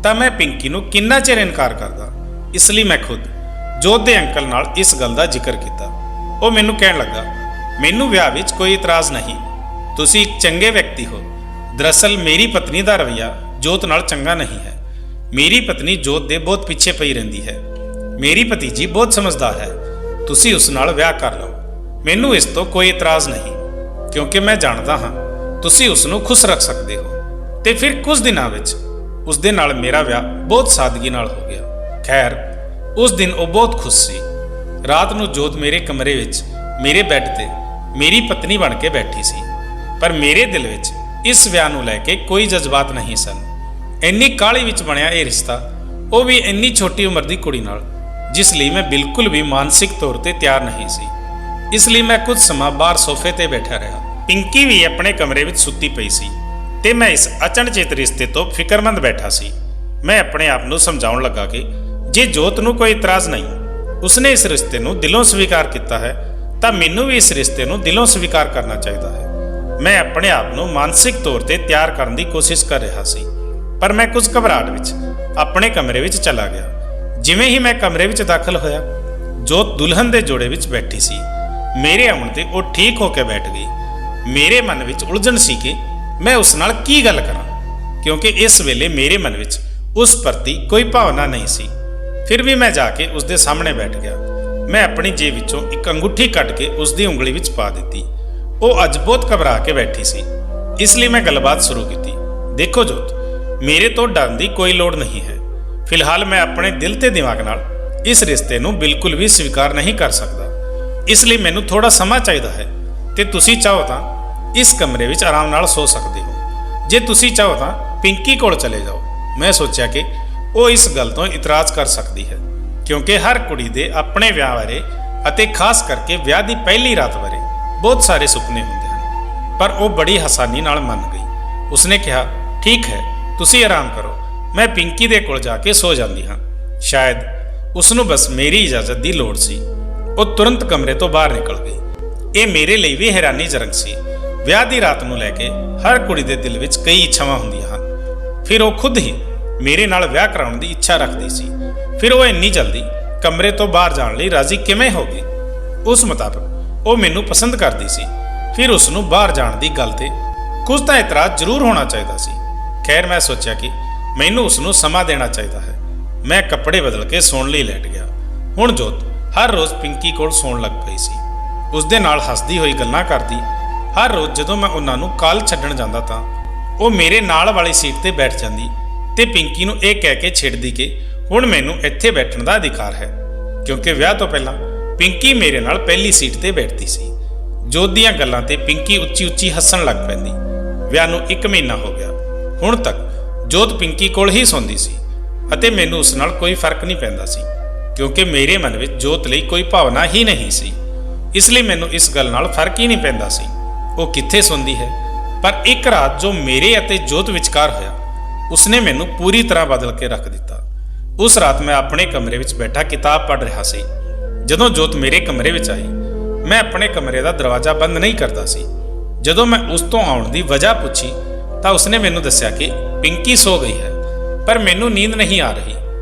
ਤਾਂ ਮੈਂ ਪਿੰਕੀ ਨੂੰ ਕਿੰਨਾ ਚਿਰ ਇਨਕਾਰ ਕਰਦਾ। ਇਸ ਲਈ ਮੈਂ ਖੁਦ ਜੋਤ ਦੇ ਅੰਕਲ ਨਾਲ ਇਸ ਗੱਲ ਦਾ ਜ਼ਿਕਰ ਕੀਤਾ। ਉਹ ਮੈਨੂੰ ਕਹਿਣ ਲੱਗਾ, ਮੈਨੂੰ ਵਿਆਹ ਵਿੱਚ ਕੋਈ ਇਤਰਾਜ਼ ਨਹੀਂ, ਤੁਸੀਂ ਇੱਕ ਚੰਗੇ ਵਿਅਕਤੀ ਹੋ। ਦਰਅਸਲ ਮੇਰੀ ਪਤਨੀ ਦਾ ਰਵੱਈਆ ਜੋਤ ਨਾਲ ਚੰਗਾ ਨਹੀਂ ਹੈ। ਮੇਰੀ ਪਤਨੀ ਜੋਤ ਦੇ ਬਹੁਤ ਪਿੱਛੇ ਪਈ ਰਹਿੰਦੀ ਹੈ। ਮੇਰੀ ਭਤੀਜੀ ਬਹੁਤ ਸਮਝਦਾਰ ਹੈ, ਤੁਸੀਂ ਉਸ ਨਾਲ ਵਿਆਹ ਕਰ ਲਓ। ਮੈਨੂੰ ਇਸ ਤੋਂ ਕੋਈ ਇਤਰਾਜ਼ ਨਹੀਂ, ਕਿਉਂਕਿ ਮੈਂ ਜਾਣਦਾ ਹਾਂ ਤੁਸੀਂ ਉਸ ਨੂੰ ਖੁਸ਼ ਰੱਖ ਸਕਦੇ ਹੋ। ਤੇ ਫਿਰ ਕੁਝ ਦਿਨਾਂ ਵਿੱਚ ਉਸ ਦੇ ਨਾਲ ਮੇਰਾ ਵਿਆਹ ਬਹੁਤ ਸਾਦਗੀ ਨਾਲ ਹੋ ਗਿਆ। ਖੈਰ, ਉਸ ਦਿਨ ਉਹ ਬਹੁਤ ਖੁਸ਼ ਸੀ। ਰਾਤ ਨੂੰ ਜੋਤ ਮੇਰੇ ਕਮਰੇ ਵਿੱਚ ਮੇਰੇ ਬੈੱਡ ਤੇ ਮੇਰੀ ਪਤਨੀ ਬਣ ਕੇ ਬੈਠੀ ਸੀ, ਪਰ ਮੇਰੇ ਦਿਲ ਵਿੱਚ ਇਸ ਵਿਆਹ ਨੂੰ ਲੈ ਕੇ ਕੋਈ ਜਜ਼ਬਾਤ ਨਹੀਂ ਸਨ। ਇੰਨੀ ਕਾਹਲੀ ਵਿੱਚ ਬਣਿਆ ਇਹ ਰਿਸ਼ਤਾ, ਉਹ ਵੀ ਇੰਨੀ ਛੋਟੀ ਉਮਰ ਦੀ ਕੁੜੀ ਨਾਲ, ਜਿਸ ਲਈ ਮੈਂ ਬਿਲਕੁਲ ਵੀ ਮਾਨਸਿਕ ਤੌਰ ਤੇ ਤਿਆਰ ਨਹੀਂ ਸੀ। ਇਸ ਲਈ ਮੈਂ ਕੁਝ ਸਮਾਂ ਬਾਹਰ ਸੋਫੇ ਤੇ ਬੈਠਾ ਰਿਹਾ। ਪਿੰਕੀ ਵੀ ਆਪਣੇ ਕਮਰੇ ਵਿੱਚ ਸੁੱਤੀ ਪਈ ਸੀ ਤੇ ਮੈਂ ਇਸ ਅਚਨਚੇਤ ਰਿਸ਼ਤੇ ਤੋਂ ਫਿਕਰਮੰਦ ਬੈਠਾ ਸੀ। ਮੈਂ ਆਪਣੇ ਆਪ ਨੂੰ ਸਮਝਾਉਣ ਲੱਗਾ ਕਿ ਜੇ ਜੋਤ ਨੂੰ ਕੋਈ ਇਤਰਾਜ਼ ਨਹੀਂ, ਉਸਨੇ ਇਸ ਰਿਸ਼ਤੇ ਨੂੰ ਦਿਲੋਂ ਸਵੀਕਾਰ ਕੀਤਾ ਹੈ, ਤਾਂ ਮੈਨੂੰ ਵੀ ਇਸ ਰਿਸ਼ਤੇ ਨੂੰ ਦਿਲੋਂ ਸਵੀਕਾਰ ਕਰਨਾ ਚਾਹੀਦਾ ਹੈ। ਮੈਂ ਆਪਣੇ ਆਪ ਨੂੰ ਮਾਨਸਿਕ ਤੌਰ ਤੇ ਤਿਆਰ ਕਰਨ ਦੀ ਕੋਸ਼ਿਸ਼ ਕਰ ਰਿਹਾ ਸੀ, ਪਰ ਮੈਂ ਕੁਝ ਘਬਰਾਹਟ ਵਿੱਚ ਆਪਣੇ ਕਮਰੇ ਵਿੱਚ ਚਲਾ ਗਿਆ। ਜਿਵੇਂ ਹੀ ਮੈਂ ਕਮਰੇ ਵਿੱਚ ਦਾਖਲ ਹੋਇਆ, ਜੋਤ ਦੁਲਹਨ ਦੇ ਜੋੜੇ ਵਿੱਚ ਬੈਠੀ ਸੀ। ਮੇਰੇ ਆਉਣ ਤੇ ਉਹ ਠੀਕ ਹੋ ਕੇ ਬੈਠ ਗਈ। ਮੇਰੇ ਮਨ ਵਿੱਚ ਉਲਝਣ ਸੀ ਕਿ ਮੈਂ ਉਸ ਨਾਲ ਕੀ ਗੱਲ ਕਰਾਂ, ਕਿਉਂਕਿ ਇਸ ਵੇਲੇ ਮੇਰੇ ਮਨ ਵਿੱਚ ਉਸ ਪ੍ਰਤੀ ਕੋਈ ਭਾਵਨਾ ਨਹੀਂ ਸੀ। ਫਿਰ ਵੀ ਮੈਂ ਜਾ ਕੇ ਉਸ ਦੇ ਸਾਹਮਣੇ ਬੈਠ ਗਿਆ। ਮੈਂ ਆਪਣੀ ਜੇਬ ਵਿੱਚੋਂ ਇੱਕ ਅੰਗੂਠੀ ਕੱਢ ਕੇ ਉਸ ਦੀ ਉਂਗਲੀ ਵਿੱਚ ਪਾ ਦਿੱਤੀ। ਉਹ ਅੱਜ ਬਹੁਤ ਘਬਰਾ ਕੇ ਬੈਠੀ ਸੀ, ਇਸ ਲਈ ਮੈਂ ਗੱਲਬਾਤ ਸ਼ੁਰੂ ਕੀਤੀ। ਦੇਖੋ ਜੋਤ, ਮੇਰੇ ਤੋਂ ਡਰਨ ਦੀ ਕੋਈ ਲੋੜ ਨਹੀਂ ਹੈ। ਫਿਲਹਾਲ ਮੈਂ ਆਪਣੇ ਦਿਲ ਤੇ ਦਿਮਾਗ ਨਾਲ ਇਸ ਰਿਸ਼ਤੇ ਨੂੰ ਬਿਲਕੁਲ ਵੀ ਸਵੀਕਾਰ ਨਹੀਂ ਕਰ ਸਕਦਾ। ਇਸ ਲਈ ਮੈਨੂੰ ਥੋੜਾ ਸਮਾਂ ਚਾਹੀਦਾ ਹੈ ਤੇ ਤੁਸੀਂ ਚਾਹੋ ਤਾਂ ਇਸ ਕਮਰੇ ਵਿੱਚ ਆਰਾਮ ਨਾਲ ਸੋ ਸਕਦੇ ਹੋ। ਜੇ ਤੁਸੀਂ ਚਾਹੋ ਤਾਂ ਪਿੰਕੀ ਕੋਲ ਚਲੇ ਜਾਓ। ਮੈਂ ਸੋਚਿਆ ਕਿ ਉਹ ਇਸ ਗੱਲ ਤੋਂ ਇਤਰਾਜ਼ ਕਰ ਸਕਦੀ ਹੈ, ਕਿਉਂਕਿ ਹਰ ਕੁੜੀ ਦੇ ਆਪਣੇ ਵਿਆਹ ਬਾਰੇ ਅਤੇ ਖਾਸ ਕਰਕੇ ਵਿਆਹ ਦੀ ਪਹਿਲੀ ਰਾਤ ਬਾਰੇ ਬਹੁਤ ਸਾਰੇ ਸੁਪਨੇ ਹੁੰਦੇ ਹਨ। ਪਰ ਉਹ ਬੜੀ ਆਸਾਨੀ ਨਾਲ ਮੰਨ ਗਈ। ਉਸਨੇ ਕਿਹਾ, ਠੀਕ ਹੈ, ਤੁਸੀਂ ਆਰਾਮ ਕਰੋ, ਮੈਂ ਪਿੰਕੀ ਦੇ ਕੋਲ ਜਾ ਕੇ ਸੋ ਜਾਂਦੀ ਹਾਂ। ਸ਼ਾਇਦ ਉਸ ਨੂੰ ਬਸ ਮੇਰੀ ਇਜਾਜ਼ਤ ਦੀ ਲੋੜ ਸੀ। ਉਹ ਤੁਰੰਤ ਕਮਰੇ ਤੋਂ ਬਾਹਰ ਨਿਕਲ ਗਈ। ਇਹ ਮੇਰੇ ਲਈ ਵੀ ਹੈਰਾਨੀਜਨਕ ਸੀ। ਵਿਆਹ ਦੀ ਰਾਤ ਨੂੰ ਲੈ ਕੇ ਹਰ ਕੁੜੀ ਦੇ ਦਿਲ ਵਿੱਚ ਕਈ ਇੱਛਾਵਾਂ ਹੁੰਦੀਆਂ ਹਨ। ਫਿਰ ਉਹ ਖੁਦ ਹੀ ਮੇਰੇ ਨਾਲ ਵਿਆਹ ਕਰਾਉਣ ਦੀ ਇੱਛਾ ਰੱਖਦੀ ਸੀ। ਫਿਰ ਉਹ ਇੰਨੀ ਜਲਦੀ ਕਮਰੇ ਤੋਂ ਬਾਹਰ ਜਾਣ ਲਈ ਰਾਜ਼ੀ ਕਿਵੇਂ ਹੋ ਗਈ? ਉਸ ਮੁਤਾਬਕ ਉਹ ਮੈਨੂੰ ਪਸੰਦ ਕਰਦੀ ਸੀ। ਫਿਰ ਉਸ ਨੂੰ ਬਾਹਰ ਜਾਣ ਦੀ ਗੱਲ ਤੇ ਕੁਝ ਤਾਂ ਇਤਰਾਜ਼ ਜ਼ਰੂਰ ਹੋਣਾ ਚਾਹੀਦਾ ਸੀ। ਖੈਰ, ਮੈਂ ਸੋਚਿਆ ਕਿ ਮੈਨੂੰ ਉਸ ਨੂੰ ਸਮਾਂ ਦੇਣਾ ਚਾਹੀਦਾ ਹੈ। ਮੈਂ ਕੱਪੜੇ ਬਦਲ ਕੇ ਸੌਣ ਲਈ ਲੈਟ ਗਿਆ। ਹੁਣ ਜੋਤ ਹਰ ਰੋਜ਼ ਪਿੰਕੀ ਕੋਲ ਸੌਣ ਲੱਗ ਪਈ ਸੀ। ਉਸ ਦੇ ਨਾਲ ਹੱਸਦੀ ਹੋਈ ਗੱਲਾਂ ਕਰਦੀ। ਹਰ ਰੋਜ਼ ਜਦੋਂ ਮੈਂ ਉਹਨਾਂ ਨੂੰ ਕਾਲ ਛੱਡਣ ਜਾਂਦਾ ਤਾਂ ਉਹ ਮੇਰੇ ਨਾਲ ਵਾਲੀ ਸੀਟ ਤੇ ਬੈਠ ਜਾਂਦੀ ਤੇ ਪਿੰਕੀ ਨੂੰ ਇਹ ਕਹਿ ਕੇ ਛੇੜਦੀ ਕਿ ਹੁਣ ਮੈਨੂੰ ਇੱਥੇ ਬੈਠਣ ਦਾ ਅਧਿਕਾਰ ਹੈ, ਕਿਉਂਕਿ ਵਿਆਹ ਤੋਂ ਪਹਿਲਾਂ ਪਿੰਕੀ ਮੇਰੇ ਨਾਲ ਪਹਿਲੀ ਸੀਟ ਤੇ ਬੈਠਦੀ ਸੀ। ਜੋਤ ਦੀਆਂ ਗੱਲਾਂ ਤੇ ਪਿੰਕੀ ਉੱਚੀ ਉੱਚੀ ਹੱਸਣ ਲੱਗ ਪੈਂਦੀ। ਵਿਆਹ ਨੂੰ 1 ਮਹੀਨਾ ਹੋ ਗਿਆ। ਹੁਣ ਤੱਕ ਜੋਤ ਪਿੰਕੀ ਕੋਲ ਹੀ ਸੌਂਦੀ ਸੀ ਅਤੇ ਮੈਨੂੰ ਉਸ ਨਾਲ ਕੋਈ ਫਰਕ ਨਹੀਂ ਪੈਂਦਾ ਸੀ, ਕਿਉਂਕਿ ਮੇਰੇ ਮਨ ਵਿੱਚ ਜੋਤ ਲਈ ਕੋਈ ਭਾਵਨਾ ਹੀ ਨਹੀਂ ਸੀ। ਇਸ ਲਈ ਮੈਨੂੰ ਇਸ ਗੱਲ ਨਾਲ ਫਰਕ ਹੀ ਨਹੀਂ ਪੈਂਦਾ ਸੀ ਉਹ ਕਿੱਥੇ ਸੌਂਦੀ ਹੈ। ਪਰ ਇੱਕ ਰਾਤ ਜੋ ਮੇਰੇ ਅਤੇ ਜੋਤ ਵਿਚਕਾਰ ਹੋਇਆ, ਉਸਨੇ ਮੈਨੂੰ ਪੂਰੀ ਤਰ੍ਹਾਂ ਬਦਲ ਕੇ ਰੱਖ ਦਿੱਤਾ। ਉਸ ਰਾਤ ਮੈਂ ਆਪਣੇ ਕਮਰੇ ਵਿੱਚ ਬੈਠਾ ਕਿਤਾਬ ਪੜ੍ਹ ਰਿਹਾ ਸੀ। ਜਦੋਂ ਜੋਤ ਮੇਰੇ ਕਮਰੇ ਵਿੱਚ ਆਈ, ਮੈਂ ਆਪਣੇ ਕਮਰੇ ਦਾ ਦਰਵਾਜ਼ਾ ਬੰਦ ਨਹੀਂ ਕਰਦਾ ਸੀ। ਜਦੋਂ ਮੈਂ ਉਸ ਤੋਂ ਆਉਣ ਦੀ ਵਜ੍ਹਾ ਪੁੱਛੀ ਤਾਂ ਉਸਨੇ ਮੈਨੂੰ ਦੱਸਿਆ ਕਿ ਪਿੰਕੀ ਸੋ ਗਈ ਹੈ, ਪਰ ਮੈਨੂੰ ਨੀਂਦ ਨਹੀਂ ਆ ਰਹੀ।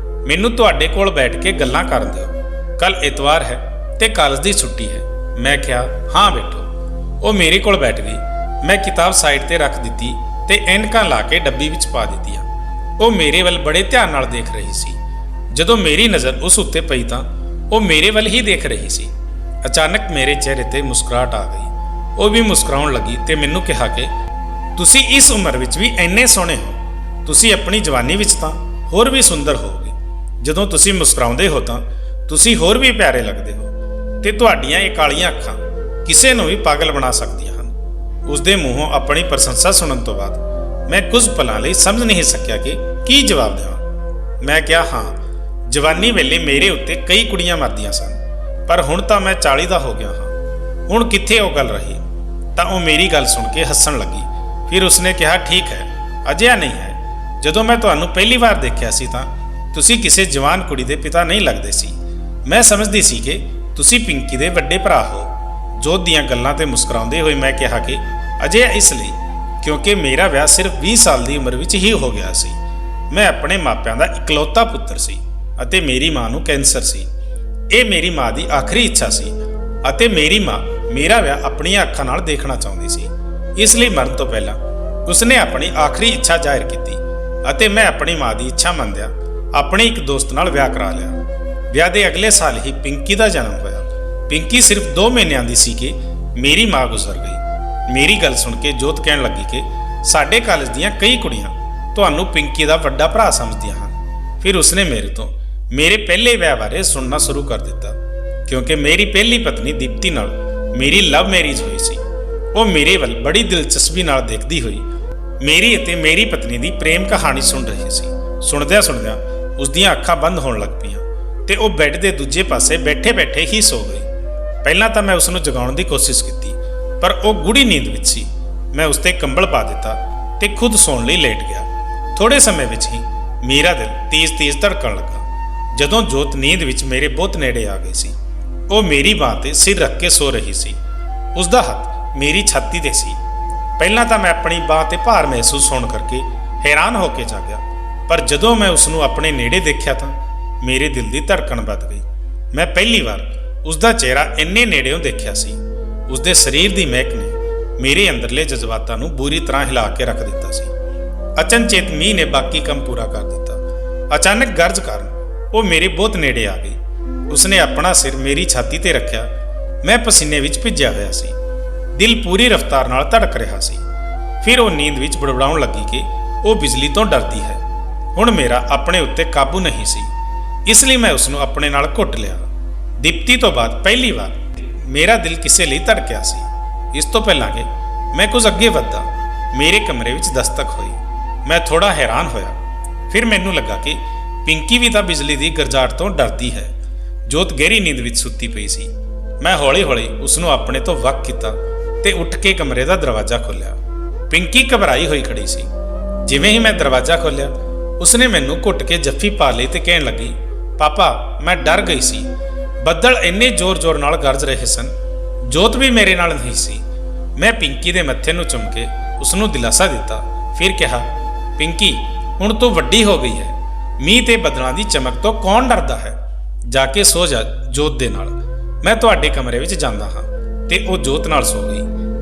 ਮੈਨੂੰ ਤੁਹਾਡੇ ਕੋਲ ਬੈਠ ਕੇ ਗੱਲਾਂ ਕਰਨ ਦਿਓ। ਕੱਲ ਐਤਵਾਰ ਹੈ ਤੇ ਕਾਲਜ ਦੀ ਛੁੱਟੀ ਹੈ। ਮੈਂ ਕਿਹਾ, ਹਾਂ ਬੈਠੋ। ਉਹ ਮੇਰੇ ਕੋਲ ਬੈਠ ਗਈ। ਮੈਂ ਕਿਤਾਬ ਸਾਈਡ ਤੇ ਰੱਖ ਦਿੱਤੀ ਤੇ ਐਨਕਾਂ ਲਾ ਕੇ ਡੱਬੀ ਵਿੱਚ ਪਾ ਦਿੱਤੀਆਂ। ਉਹ ਮੇਰੇ ਵੱਲ ਬੜੇ ਧਿਆਨ ਨਾਲ ਦੇਖ ਰਹੀ ਸੀ। ਜਦੋਂ ਮੇਰੀ ਨਜ਼ਰ ਉਸ ਉੱਤੇ ਪਈ ਤਾਂ ਉਹ ਮੇਰੇ ਵੱਲ ਹੀ ਦੇਖ ਰਹੀ ਸੀ। ਅਚਾਨਕ ਮੇਰੇ ਚਿਹਰੇ ਤੇ ਮੁਸਕਰਾਹਟ ਆ ਗਈ। ਉਹ ਵੀ ਮੁਸਕਰਾਉਣ ਲੱਗੀ ਤੇ ਮੈਨੂੰ ਕਿਹਾ ਕਿ ਤੁਸੀਂ ਇਸ ਉਮਰ ਵਿੱਚ ਵੀ ਇੰਨੇ ਸੋਹਣੇ ਹੋ। ਤੁਸੀਂ ਆਪਣੀ ਜਵਾਨੀ ਵਿੱਚ ਤਾਂ ਹੋਰ ਵੀ ਸੁੰਦਰ ਹੋਵੋਗੇ। ਜਦੋਂ ਤੁਸੀਂ ਮੁਸਕਰਾਉਂਦੇ ਹੋ ਤਾਂ ਤੁਸੀਂ ਹੋਰ ਵੀ ਪਿਆਰੇ ਲੱਗਦੇ ਹੋ। ਤੇ ਤੁਹਾਡੀਆਂ ਇਹ ਕਾਲੀਆਂ ਅੱਖਾਂ ਕਿਸੇ ਨੂੰ ਵੀ ਪਾਗਲ ਬਣਾ ਸਕਦੀਆਂ ਹਨ। ਉਸਦੇ ਮੂੰਹੋਂ ਆਪਣੀ ਪ੍ਰਸ਼ੰਸਾ ਸੁਣਨ ਤੋਂ ਬਾਅਦ ਮੈਂ ਕੁਝ ਪਲਾਂ ਲਈ ਸਮਝ ਨਹੀਂ ਸਕਿਆ ਕਿ ਕੀ ਜਵਾਬ ਦੇਵਾਂ। ਮੈਂ ਕਿਹਾ, ਹਾਂ, ਜਵਾਨੀ ਵੇਲੇ ਮੇਰੇ ਉੱਤੇ ਕਈ ਕੁੜੀਆਂ ਮਰਦੀਆਂ ਸਨ, ਪਰ ਹੁਣ ਤਾਂ ਮੈਂ 40 ਦਾ ਹੋ ਗਿਆ ਹਾਂ। ਹੁਣ ਕਿੱਥੇ ਉਹ ਗੱਲ ਰਹੀ। ਤਾਂ ਉਹ ਮੇਰੀ ਗੱਲ ਸੁਣ ਕੇ ਹੱਸਣ ਲੱਗੀ। ਫਿਰ ਉਸਨੇ ਕਿਹਾ, ਠੀਕ ਹੈ, ਅਜਿਹਾ ਨਹੀਂ ਹੈ। ਜਦੋਂ ਮੈਂ ਤੁਹਾਨੂੰ ਪਹਿਲੀ ਵਾਰ ਦੇਖਿਆ ਸੀ ਤਾਂ ਤੁਸੀਂ ਕਿਸੇ ਜਵਾਨ ਕੁੜੀ ਦੇ ਪਿਤਾ ਨਹੀਂ ਲੱਗਦੇ ਸੀ। ਮੈਂ ਸਮਝਦੀ ਸੀ ਕਿ ਤੁਸੀਂ ਪਿੰਕੀ ਦੇ ਵੱਡੇ ਭਰਾ ਹੋ। ਜੋਤ ਦੀਆਂ ਗੱਲਾਂ ਤੇ ਮੁਸਕਰਾਉਂਦੇ ਹੋਏ ਮੈਂ ਕਿਹਾ ਕਿ ਅਜਿਹਾ ਇਸ ਲਈ ਕਿਉਂਕਿ ਮੇਰਾ ਵਿਆਹ ਸਿਰਫ 20 ਸਾਲ ਦੀ ਉਮਰ ਵਿੱਚ ਹੀ ਹੋ ਗਿਆ ਸੀ। ਮੈਂ ਆਪਣੇ ਮਾਪਿਆਂ ਦਾ ਇਕਲੌਤਾ ਪੁੱਤਰ ਸੀ ਅਤੇ ਮੇਰੀ ਮਾਂ ਨੂੰ ਕੈਂਸਰ ਸੀ। ਇਹ ਮੇਰੀ ਮਾਂ ਦੀ ਆਖਰੀ ਇੱਛਾ ਸੀ ਅਤੇ ਮੇਰੀ ਮਾਂ ਮੇਰਾ ਵਿਆਹ ਆਪਣੀਆਂ ਅੱਖਾਂ ਨਾਲ ਦੇਖਣਾ ਚਾਹੁੰਦੀ ਸੀ। ਇਸ ਲਈ ਮਰਨ ਤੋਂ ਪਹਿਲਾਂ ਉਸਨੇ ਆਪਣੀ ਆਖਰੀ ਇੱਛਾ ਜ਼ਾਹਿਰ ਕੀਤੀ ਅਤੇ ਮੈਂ ਆਪਣੀ ਮਾਂ ਦੀ ਇੱਛਾ ਮੰਨਦਿਆਂ ਆਪਣੇ ਇੱਕ ਦੋਸਤ ਨਾਲ ਵਿਆਹ ਕਰਾ ਲਿਆ। ਵਿਆਹ ਦੇ ਅਗਲੇ ਸਾਲ ਹੀ ਪਿੰਕੀ ਦਾ ਜਨਮ ਹੋਇਆ। ਪਿੰਕੀ ਸਿਰਫ 2 ਮਹੀਨਿਆਂ ਦੀ ਸੀ ਕਿ ਮੇਰੀ ਮਾਂ ਗੁਜ਼ਰ ਗਈ। ਮੇਰੀ ਗੱਲ ਸੁਣ ਕੇ ਜੋਤ ਕਹਿਣ ਲੱਗੀ ਕਿ ਸਾਡੇ ਕਾਲਜ ਦੀਆਂ ਕਈ ਕੁੜੀਆਂ ਤੁਹਾਨੂੰ ਪਿੰਕੀ ਦਾ ਵੱਡਾ ਭਰਾ ਸਮਝਦੀਆਂ ਹਨ। ਫਿਰ ਉਸਨੇ ਮੇਰੇ ਤੋਂ ਮੇਰੇ ਪਹਿਲੇ ਵਿਆਹ ਬਾਰੇ ਸੁਣਨਾ ਸ਼ੁਰੂ ਕਰ ਦਿੱਤਾ, ਕਿਉਂਕਿ ਮੇਰੀ ਪਹਿਲੀ ਪਤਨੀ ਦੀਪਤੀ ਨਾਲ ਮੇਰੀ ਲਵ ਮੈਰਿਜ ਹੋਈ ਸੀ। ਉਹ ਮੇਰੇ ਵੱਲ ਬੜੀ ਦਿਲਚਸਪੀ ਨਾਲ ਦੇਖਦੀ ਹੋਈ ਮੇਰੀ ਅਤੇ ਮੇਰੀ ਪਤਨੀ ਦੀ ਪ੍ਰੇਮ ਕਹਾਣੀ ਸੁਣ ਰਹੀ ਸੀ। ਸੁਣਦਿਆਂ ਸੁਣਦਿਆਂ ਉਸਦੀਆਂ ਅੱਖਾਂ ਬੰਦ ਹੋਣ ਲੱਗ ਪਈਆਂ ਤੇ ਉਹ ਬੈੱਡ ਦੇ ਦੂਜੇ ਪਾਸੇ ਬੈਠੇ ਹੀ ਸੌ ਗਈ। ਪਹਿਲਾਂ ਤਾਂ ਮੈਂ ਉਸ ਨੂੰ ਜਗਾਉਣ ਦੀ ਕੋਸ਼ਿਸ਼ ਕੀਤੀ, ਪਰ ਉਹ ਗੂੜੀ ਨੀਂਦ ਵਿੱਚ ਸੀ। ਮੈਂ ਉਸ ਤੇ ਕੰਬਲ ਪਾ ਦਿੱਤਾ ਤੇ ਖੁਦ ਸੌਣ ਲਈ ਲੇਟ ਗਿਆ। ਥੋੜੇ ਸਮੇਂ ਵਿੱਚ ਹੀ ਮੇਰਾ ਦਿਲ ਤੇਜ਼-ਤੇਜ਼ ਧੜਕਣ ਲੱਗਾ। ਜਦੋਂ ਜੋਤ ਨੀਂਦ ਵਿੱਚ ਮੇਰੇ ਬਹੁਤ ਨੇੜੇ ਆ ਗਈ ਸੀ, ਉਹ ਮੇਰੀ ਬਾਹ ਤੇ ਸਿਰ ਰੱਖ ਕੇ ਸੋ ਰਹੀ ਸੀ। ਉਸ ਦਾ ਹੱਥ ਮੇਰੀ ਛਾਤੀ ਤੇ ਸੀ। ਪਹਿਲਾਂ ਤਾਂ ਮੈਂ ਆਪਣੀ ਬਾਹ ਤੇ ਭਾਰ ਮਹਿਸੂਸ ਹੋਣ ਕਰਕੇ ਹੈਰਾਨ ਹੋ ਕੇ ਜਾਗਿਆ, ਪਰ ਜਦੋਂ ਮੈਂ ਉਸ ਨੂੰ ਆਪਣੇ ਨੇੜੇ ਦੇਖਿਆ ਤਾਂ ਮੇਰੇ ਦਿਲ ਦੀ ਧੜਕਣ ਵੱਧ ਗਈ। ਮੈਂ ਪਹਿਲੀ ਵਾਰ ਉਸ ਦਾ ਚਿਹਰਾ ਇੰਨੇ ਨੇੜਿਓਂ ਦੇਖਿਆ ਸੀ। ਉਸ ਦੇ ਸਰੀਰ ਦੀ ਮਹਿਕ ਨੇ ਮੇਰੇ ਅੰਦਰਲੇ ਜਜ਼ਬਾਤਾਂ ਨੂੰ ਬੁਰੀ ਤਰ੍ਹਾਂ ਹਿਲਾ ਕੇ ਰੱਖ ਦਿੱਤਾ ਸੀ। ਅਚਨਚੇਤ ਮੀਂਹ ਨੇ ਬਾਕੀ ਕੰਮ ਪੂਰਾ ਕਰ ਦਿੱਤਾ। ਅਚਾਨਕ ਗਰਜ ਕਾਰਨ ਉਹ ਮੇਰੇ ਬਹੁਤ ਨੇੜੇ ਆ ਗਈ। ਉਸਨੇ ਆਪਣਾ ਸਿਰ ਮੇਰੀ ਛਾਤੀ ਤੇ ਰੱਖਿਆ। ਮੈਂ ਪਸੀਨੇ ਵਿੱਚ ਭਿੱਜਿਆ ਹੋਇਆ ਸੀ। ਦਿਲ ਪੂਰੀ ਰਫ਼ਤਾਰ ਨਾਲ ਧੜਕ ਰਿਹਾ ਸੀ। ਫਿਰ ਉਹ ਨੀਂਦ ਵਿੱਚ ਬੜਬੜਾਉਣ ਲੱਗੀ ਕਿ ਉਹ ਬਿਜਲੀ ਤੋਂ ਡਰਦੀ ਹੈ। ਹੁਣ ਮੇਰਾ ਆਪਣੇ ਉੱਤੇ ਕਾਬੂ ਨਹੀਂ ਸੀ, ਇਸ ਲਈ ਮੈਂ ਉਸ ਨੂੰ ਆਪਣੇ ਨਾਲ ਘੁੱਟ ਲਿਆ। ਦੀਪਤੀ ਤੋਂ ਬਾਅਦ ਪਹਿਲੀ ਵਾਰ ਮੇਰਾ ਦਿਲ ਕਿਸੇ ਲਈ ਧੜਕਿਆ ਸੀ। ਇਸ ਤੋਂ ਪਹਿਲਾਂ ਕਿ ਮੈਂ ਕੁਝ ਅੱਗੇ ਵਧਦਾ, ਮੇਰੇ ਕਮਰੇ ਵਿੱਚ ਦਸਤਕ ਹੋਈ। ਮੈਂ ਥੋੜਾ ਹੈਰਾਨ ਹੋਇਆ। ਫਿਰ ਮੈਨੂੰ ਲੱਗਾ ਕਿ ਪਿੰਕੀ ਵੀ ਤਾਂ ਬਿਜਲੀ ਦੀ ਗਰਜਾਹਟ ਤੋਂ ਡਰਦੀ ਹੈ। ਜੋਤ ਗਹਿਰੀ ਨੀਂਦ ਵਿੱਚ ਸੁੱਤੀ ਪਈ ਸੀ। ਮੈਂ ਹੌਲੀ-ਹੌਲੀ ਉਸ ਨੂੰ ਆਪਣੇ ਤੋਂ ਵੱਖ ਕੀਤਾ ਤੇ ਉੱਠ ਕੇ ਕਮਰੇ ਦਾ ਦਰਵਾਜ਼ਾ ਖੋਲ੍ਹਿਆ। ਪਿੰਕੀ ਘਬਰਾਈ ਹੋਈ ਖੜੀ ਸੀ। ਜਿਵੇਂ ਹੀ ਮੈਂ ਦਰਵਾਜ਼ਾ ਖੋਲ੍ਹਿਆ, ਉਸਨੇ ਮੈਨੂੰ ਘੁੱਟ ਕੇ ਜੱਫੀ ਪਾ ਲਈ ਤੇ ਕਹਿਣ ਲੱਗੀ, ਪਾਪਾ, ਮੈਂ ਡਰ ਗਈ ਸੀ। ਬੱਦਲ ਇੰਨੇ ਜ਼ੋਰ-ਜ਼ੋਰ ਨਾਲ ਗਰਜ ਰਹੇ ਸਨ। ਜੋਤ ਵੀ ਮੇਰੇ ਨਾਲ ਨਹੀਂ ਸੀ। ਮੈਂ ਪਿੰਕੀ ਦੇ ਮੱਥੇ ਨੂੰ ਚੁੰਮ ਕੇ ਉਸ ਨੂੰ ਦਿਲਾਸਾ ਦਿੱਤਾ। ਫਿਰ ਕਿਹਾ, ਪਿੰਕੀ, ਹੁਣ ਤੂੰ ਵੱਡੀ ਹੋ ਗਈ ਹੈ। ਮੀਂਹ ਤੇ ਬੱਦਲਾਂ ਦੀ ਚਮਕ ਤੋਂ ਕੌਣ ਡਰਦਾ ਹੈ? ਜਾ ਕੇ ਸੋ ਜਾ ਜੋਤ ਦੇ ਨਾਲ। ਮੈਂ ਤੁਹਾਡੇ ਕਮਰੇ ਵਿੱਚ ਜਾਂਦਾ ਹਾਂ। ਤੇ ਉਹ ਜੋਤ ਨਾਲ ਸੋ ਗਈ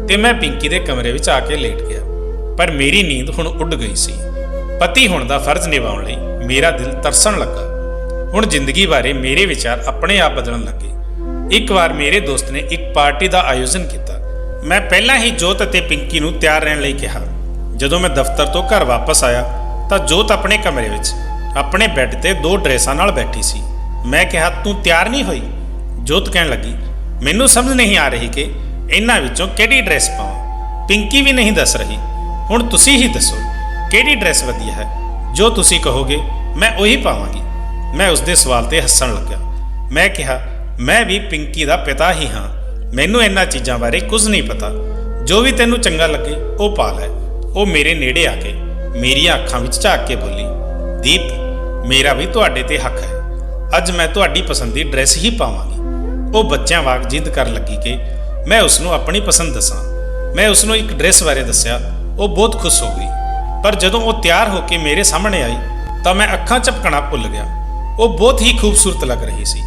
ਤੇ ਮੈਂ ਪਿੰਕੀ ਦੇ ਕਮਰੇ ਵਿੱਚ ਆ ਕੇ ਲੇਟ ਗਿਆ। ਪਰ ਮੇਰੀ ਨੀਂਦ ਹੁਣ ਉੱਡ ਗਈ ਸੀ। ਪਤੀ ਹੋਣ ਦਾ ਫਰਜ਼ ਨਿਭਾਉਣ ਲਈ ਮੇਰਾ ਦਿਲ ਤਰਸਣ ਲੱਗਾ। ਹੁਣ ਜ਼ਿੰਦਗੀ ਬਾਰੇ ਮੇਰੇ ਵਿਚਾਰ ਆਪਣੇ ਆਪ ਬਦਲਣ ਲੱਗੇ। ਇੱਕ ਵਾਰ ਮੇਰੇ ਦੋਸਤ ਨੇ ਇੱਕ ਪਾਰਟੀ ਦਾ ਆਯੋਜਨ ਕੀਤਾ। ਮੈਂ ਪਹਿਲਾਂ ਹੀ ਜੋਤ ਅਤੇ ਪਿੰਕੀ ਨੂੰ ਤਿਆਰ ਰਹਿਣ ਲਈ ਕਿਹਾ। ਜਦੋਂ ਮੈਂ ਦਫ਼ਤਰ ਤੋਂ ਘਰ ਵਾਪਸ ਆਇਆ ਤਾਂ ਜੋਤ ਆਪਣੇ ਕਮਰੇ ਵਿੱਚ ਆਪਣੇ ਬੈੱਡ ਤੇ 2 ਡਰੈਸਾਂ ਨਾਲ ਬੈਠੀ ਸੀ। ਮੈਂ ਕਿਹਾ, ਤੂੰ ਤਿਆਰ ਨਹੀਂ ਹੋਈ? ਜੋਤ ਕਹਿਣ ਲੱਗੀ, ਮੈਨੂੰ ਸਮਝ ਨਹੀਂ ਆ ਰਹੀ ਕਿ ਇਹਨਾਂ ਵਿੱਚੋਂ ਕਿਹੜੀ ਡਰੈਸ ਪਾਵਾਂ। ਪਿੰਕੀ ਵੀ ਨਹੀਂ ਦੱਸ ਰਹੀ। ਹੁਣ ਤੁਸੀਂ ਹੀ ਦੱਸੋ ਕਿਹੜੀ ਡਰੈਸ ਵਧੀਆ ਹੈ। ਜੋ ਤੁਸੀਂ ਕਹੋਗੇ ਮੈਂ ਉਹੀ ਪਾਵਾਂਗੀ। ਮੈਂ ਉਸ ਦੇ ਸਵਾਲ ਤੇ ਹੱਸਣ ਲੱਗਾ। ਮੈਂ ਕਿਹਾ, ਮੈਂ ਵੀ ਪਿੰਕੀ ਦਾ ਪਿਤਾ ਹੀ ਹਾਂ। ਮੈਨੂੰ ਇਹਨਾਂ ਚੀਜ਼ਾਂ ਬਾਰੇ ਕੁਝ ਨਹੀਂ ਪਤਾ। ਜੋ ਵੀ ਤੈਨੂੰ ਚੰਗਾ ਲੱਗੇ ਉਹ ਪਾ ਲੈ। ਉਹ ਮੇਰੇ ਨੇੜੇ ਆ ਕੇ ਮੇਰੀਆਂ ਅੱਖਾਂ ਵਿੱਚ ਝਾਕ ਕੇ ਬੋਲੀ, ਦੀਪ, ਮੇਰਾ ਵੀ ਤੁਹਾਡੇ ਤੇ ਹੱਕ ਹੈ। ਅੱਜ ਮੈਂ ਤੁਹਾਡੀ ਪਸੰਦ ਦੀ ਡਰੈਸ ਹੀ ਪਾਵਾਂਗੀ। ਉਹ ਬੱਚਿਆਂ ਵਾਂਗ ਜਿੱਦ ਕਰਨ ਲੱਗੀ ਕਿ ਮੈਂ ਉਸ ਨੂੰ ਆਪਣੀ ਪਸੰਦ ਦੱਸਾਂ। ਮੈਂ ਉਸ ਨੂੰ ਇੱਕ ਡਰੈਸ ਬਾਰੇ ਦੱਸਿਆ। ਉਹ ਬਹੁਤ ਖੁਸ਼ ਹੋ ਗਈ। ਪਰ ਜਦੋਂ ਉਹ ਤਿਆਰ ਹੋ ਕੇ ਮੇਰੇ ਸਾਹਮਣੇ ਆਈ ਤਾਂ ਮੈਂ ਅੱਖਾਂ ਝਪਕਣਾ ਭੁੱਲ ਗਿਆ। ਉਹ ਬਹੁਤ ਹੀ ਖੂਬਸੂਰਤ ਲੱਗ ਰਹੀ ਸੀ।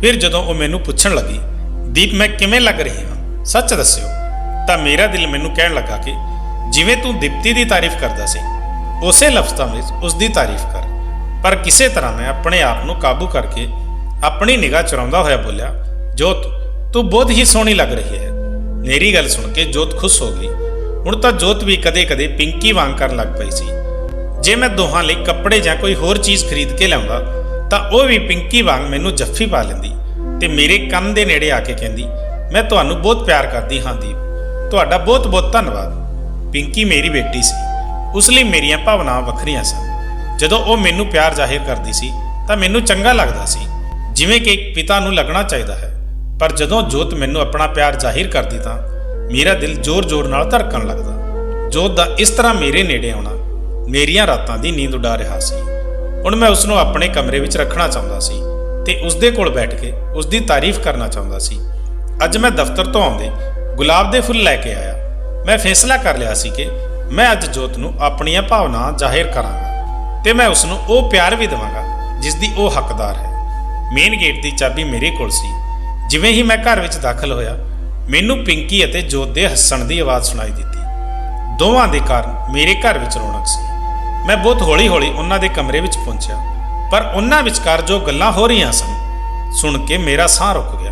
ਫਿਰ ਜਦੋਂ ਉਹ ਮੈਨੂੰ ਪੁੱਛਣ ਲੱਗੀ, ਦੀਪ, ਮੈਂ ਕਿਵੇਂ ਲੱਗ ਰਹੀ ਹਾਂ, ਸੱਚ ਦੱਸਿਓ, ਤਾਂ ਮੇਰਾ ਦਿਲ ਮੈਨੂੰ ਕਹਿਣ ਲੱਗਾ ਕਿ ਜਿਵੇਂ ਤੂੰ ਦੀਪਤੀ ਦੀ ਤਾਰੀਫ ਕਰਦਾ ਸੀ, ਉਸੇ ਲਫ਼ਜ਼ਾਂ ਵਿੱਚ ਉਸ ਦੀ ਤਾਰੀਫ ਕਰ। ਪਰ ਕਿਸੇ ਤਰ੍ਹਾਂ ਮੈਂ ਆਪਣੇ ਆਪ ਨੂੰ ਕਾਬੂ ਕਰਕੇ ਆਪਣੀ ਨਿਗਾਹ ਚੁਰਾਉਂਦਾ ਹੋਇਆ ਬੋਲਿਆ, ਜੋਤ, ਤੂੰ ਬਹੁਤ ਹੀ ਸੋਹਣੀ ਲੱਗ ਰਹੀ ਹੈ। ਮੇਰੀ ਗੱਲ ਸੁਣ ਕੇ ਜੋਤ ਖੁਸ਼ ਹੋ ਗਈ। ਹੁਣ ਤਾਂ ਜੋਤ ਵੀ ਕਦੇ-ਕਦੇ ਪਿੰਕੀ ਵਾਂਗ ਕਰਨ ਲੱਗ ਪਈ ਸੀ। ਜੇ ਮੈਂ ਦੋਹਾਂ ਲਈ ਕੱਪੜੇ ਜਾਂ ਕੋਈ ਹੋਰ ਚੀਜ਼ ਖਰੀਦ ਕੇ ਲਿਆਉਂਦਾ ਤਾਂ ਉਹ ਵੀ ਪਿੰਕੀ ਵਾਂਗ ਮੈਨੂੰ ਜੱਫੀ ਪਾ ਲੈਂਦੀ ਤੇ ਮੇਰੇ ਕੰਨ ਦੇ ਨੇੜੇ ਆ ਕੇ ਕਹਿੰਦੀ, ਮੈਂ ਤੁਹਾਨੂੰ ਬਹੁਤ ਪਿਆਰ ਕਰਦੀ ਹਾਂ ਦੀਪ, ਤੁਹਾਡਾ ਬਹੁਤ ਬਹੁਤ ਧੰਨਵਾਦ। ਪਿੰਕੀ ਮੇਰੀ ਬੇਟੀ ਸੀ, ਉਸ ਲਈ ਮੇਰੀਆਂ ਭਾਵਨਾਵਾਂ ਵੱਖਰੀਆਂ ਸਨ। ਜਦੋਂ ਉਹ ਮੈਨੂੰ ਪਿਆਰ ਜ਼ਾਹਿਰ ਕਰਦੀ ਸੀ ਤਾਂ ਮੈਨੂੰ ਚੰਗਾ ਲੱਗਦਾ ਸੀ, ਜਿਵੇਂ ਕਿ ਇੱਕ ਪਿਤਾ ਨੂੰ ਲੱਗਣਾ ਚਾਹੀਦਾ ਹੈ। ਪਰ ਜਦੋਂ ਜੋਤ ਮੈਨੂੰ ਆਪਣਾ ਪਿਆਰ ਜ਼ਾਹਿਰ ਕਰਦੀ ਤਾਂ ਮੇਰਾ ਦਿਲ ਜ਼ੋਰ-ਜ਼ੋਰ ਨਾਲ ਧੜਕਣ ਲੱਗਦਾ। ਜੋਤ ਦਾ ਇਸ ਤਰ੍ਹਾਂ ਮੇਰੇ ਨੇੜੇ ਆਉਣਾ ਮੇਰੀਆਂ ਰਾਤਾਂ ਦੀ ਨੀਂਦ ਉਡਾ ਰਿਹਾ ਸੀ। ਹੁਣ ਮੈਂ ਉਸ ਨੂੰ ਆਪਣੇ ਕਮਰੇ ਵਿੱਚ ਰੱਖਣਾ ਚਾਹੁੰਦਾ ਸੀ ਤੇ ਉਸ ਦੇ ਕੋਲ ਬੈਠ ਕੇ ਉਸ ਦੀ ਤਾਰੀਫ ਕਰਨਾ ਚਾਹੁੰਦਾ ਸੀ। ਅੱਜ ਮੈਂ ਦਫ਼ਤਰ ਤੋਂ ਆਉਂਦੇ ਗੁਲਾਬ ਦੇ ਫੁੱਲ ਲੈ ਕੇ ਆਇਆ। ਮੈਂ ਫੈਸਲਾ ਕਰ ਲਿਆ ਸੀ ਕਿ ਮੈਂ ਅੱਜ ਜੋਤ ਨੂੰ ਆਪਣੀਆਂ ਭਾਵਨਾਵਾਂ ਜ਼ਾਹਿਰ ਕਰਾਂਗਾ ਤੇ ਮੈਂ ਉਸ ਨੂੰ ਉਹ ਪਿਆਰ ਵੀ ਦੇਵਾਂਗਾ ਜਿਸ ਦੀ ਉਹ ਹੱਕਦਾਰ ਹੈ। ਮੇਨ ਗੇਟ ਦੀ ਚਾਬੀ ਮੇਰੇ ਕੋਲ ਸੀ। ਜਿਵੇਂ ਹੀ ਮੈਂ ਘਰ ਵਿੱਚ ਦਾਖਲ ਹੋਇਆ, ਮੈਨੂੰ ਪਿੰਕੀ ਅਤੇ ਜੋਤ ਦੇ ਹੱਸਣ ਦੀ ਆਵਾਜ਼ ਸੁਣਾਈ ਦਿੱਤੀ। ਦੋਵਾਂ ਦੇ ਕਾਰਨ ਮੇਰੇ ਘਰ ਵਿੱਚ ਰੌਣਕ ਸੀ। ਮੈਂ ਬਹੁਤ ਹੌਲੀ-ਹੌਲੀ ਉਹਨਾਂ ਦੇ ਕਮਰੇ ਵਿੱਚ ਪਹੁੰਚਿਆ, ਪਰ ਉਹਨਾਂ ਵਿਚਕਾਰ ਜੋ ਗੱਲਾਂ ਹੋ ਰਹੀਆਂ ਸਨ, ਸੁਣ ਕੇ ਮੇਰਾ ਸਾਹ ਰੁਕ ਗਿਆ।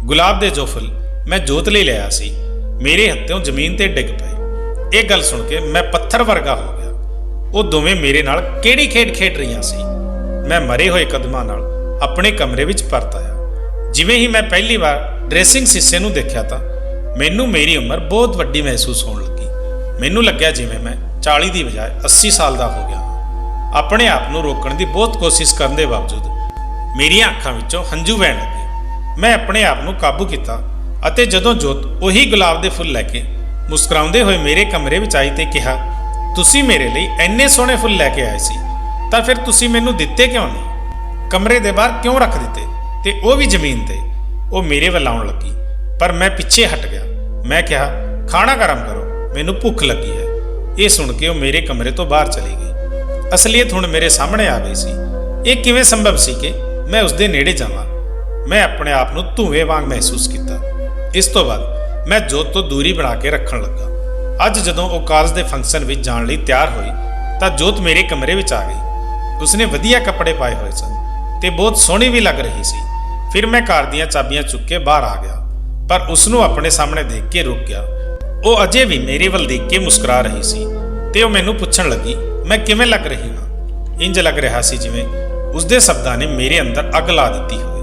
ਗੁਲਾਬ ਦੇ ਜੋ ਫੁੱਲ ਮੈਂ ਜੋਤ ਲਈ ਲਿਆ ਸੀ, ਮੇਰੇ ਹੱਥੋਂ ਜ਼ਮੀਨ ਤੇ ਡਿੱਗ ਪਏ। ਇਹ ਗੱਲ ਸੁਣ ਕੇ ਮੈਂ ਪੱਥਰ ਵਰਗਾ ਹੋ ਗਿਆ। ਉਹ ਦੋਵੇਂ ਮੇਰੇ ਨਾਲ ਕਿਹੜੀ ਖੇਡ ਖੇਡ ਰਹੀਆਂ ਸੀ। ਮੈਂ ਮਰੇ ਹੋਏ ਕਦਮਾਂ ਨਾਲ ਆਪਣੇ ਕਮਰੇ ਵਿੱਚ ਪਰਤ ਆਇਆ। ਜਿਵੇਂ ਹੀ ਮੈਂ ਪਹਿਲੀ ਵਾਰ ਡਰੈਸਿੰਗ ਸ਼ੀਸ਼ੇ ਨੂੰ ਦੇਖਿਆ ਤਾਂ ਮੈਨੂੰ ਮੇਰੀ ਉਮਰ ਬਹੁਤ ਵੱਡੀ ਮਹਿਸੂਸ ਹੋਣ ਲੱਗੀ। ਮੈਨੂੰ ਲੱਗਿਆ ਜਿਵੇਂ ਮੈਂ 40 ਦੀ ਬਜਾਏ 80 ਸਾਲ ਦਾ ਹੋ ਗਿਆ। ਆਪਣੇ ਆਪ ਨੂੰ ਰੋਕਣ ਦੀ ਬਹੁਤ ਕੋਸ਼ਿਸ਼ ਕਰਨ ਦੇ ਬਾਵਜੂਦ ਮੇਰੀਆਂ ਅੱਖਾਂ ਵਿੱਚੋਂ ਹੰਝੂ ਵਹਿਣ ਲੱਗੇ। ਮੈਂ ਆਪਣੇ ਆਪ ਨੂੰ ਕਾਬੂ ਕੀਤਾ ਅਤੇ ਜਦੋਂ ਜੋਤ ਉਹੀ ਗੁਲਾਬ ਦੇ ਫੁੱਲ ਲੈ ਕੇ ਮੁਸਕਰਾਉਂਦੇ ਹੋਏ ਮੇਰੇ ਕਮਰੇ ਵਿੱਚ ਆਈ ਤੇ ਕਿਹਾ, ਤੁਸੀਂ ਮੇਰੇ ਲਈ ਇੰਨੇ ਸੋਹਣੇ ਫੁੱਲ ਲੈ ਕੇ ਆਏ ਸੀ, ਤਾਂ ਫਿਰ ਤੁਸੀਂ ਮੈਨੂੰ ਦਿੱਤੇ ਕਿਉਂ ਨਹੀਂ? ਕਮਰੇ ਦੇ ਬਾਹਰ ਕਿਉਂ ਰੱਖ ਦਿੱਤੇ, ਤੇ ਉਹ ਵੀ ਜ਼ਮੀਨ ਤੇ? ਉਹ ਮੇਰੇ ਵੱਲ ਆਉਣ ਲੱਗੀ, ਪਰ ਮੈਂ ਪਿੱਛੇ ਹਟ ਗਿਆ। ਮੈਂ ਕਿਹਾ, ਖਾਣਾ ਗਰਮ ਕਰੋ, ਮੈਨੂੰ ਭੁੱਖ ਲੱਗੀ ਹੈ। ਇਹ ਸੁਣ ਕੇ ਉਹ ਮੇਰੇ ਕਮਰੇ ਤੋਂ ਬਾਹਰ ਚਲੀ ਗਈ। ਅਸਲੀਅਤ ਹੁਣ ਮੇਰੇ ਸਾਹਮਣੇ ਆ ਗਈ ਸੀ। ਇਹ ਕਿਵੇਂ ਸੰਭਵ ਸੀ ਕਿ ਮੈਂ ਉਸ ਦੇ ਨੇੜੇ ਜਾਵਾਂ? ਮੈਂ ਆਪਣੇ ਆਪ ਨੂੰ ਧੂਏ ਵਾਂਗ ਮਹਿਸੂਸ ਕੀਤਾ। ਇਸ ਤੋਂ ਬਾਅਦ ਮੈਂ ਜੋਤ ਤੋਂ ਦੂਰੀ ਬਣਾ ਕੇ ਰੱਖਣ ਲੱਗਾ। ਅੱਜ ਜਦੋਂ ਉਹ ਕਾਲਜ ਦੇ ਫੰਕਸ਼ਨ ਵਿੱਚ ਜਾਣ ਲਈ ਤਿਆਰ ਹੋਈ ਤਾਂ ਜੋਤ ਮੇਰੇ ਕਮਰੇ ਵਿੱਚ ਆ ਗਈ। ਉਸਨੇ ਵਧੀਆ ਕੱਪੜੇ ਪਾਏ ਹੋਏ ਸਨ ਤੇ ਬਹੁਤ ਸੋਹਣੀ ਵੀ ਲੱਗ ਰਹੀ ਸੀ। ਫਿਰ ਮੈਂ ਕਾਰ ਦੀਆਂ ਚਾਬੀਆਂ ਚੁੱਕ ਕੇ ਬਾਹਰ ਆ ਗਿਆ, ਪਰ ਉਸ ਨੂੰ ਆਪਣੇ ਸਾਹਮਣੇ ਦੇਖ ਕੇ ਰੁਕ ਗਿਆ। ਉਹ ਅਜੇ ਵੀ ਮੇਰੇ ਵੱਲ ਦੇਖ ਕੇ ਮੁਸਕਰਾ ਰਹੀ ਸੀ ਤੇ ਉਹ ਮੈਨੂੰ ਪੁੱਛਣ ਲੱਗੀ, ਮੈਂ ਕਿਵੇਂ ਲੱਗ ਰਹੀ ਹਾਂ? ਇੰਜ ਲੱਗ ਰਿਹਾ ਸੀ ਜਿਵੇਂ ਉਸ ਦੇ ਸ਼ਬਦਾਂ ਨੇ ਮੇਰੇ ਅੰਦਰ ਅੱਗ ਲਾ ਦਿੱਤੀ ਹੋਵੇ।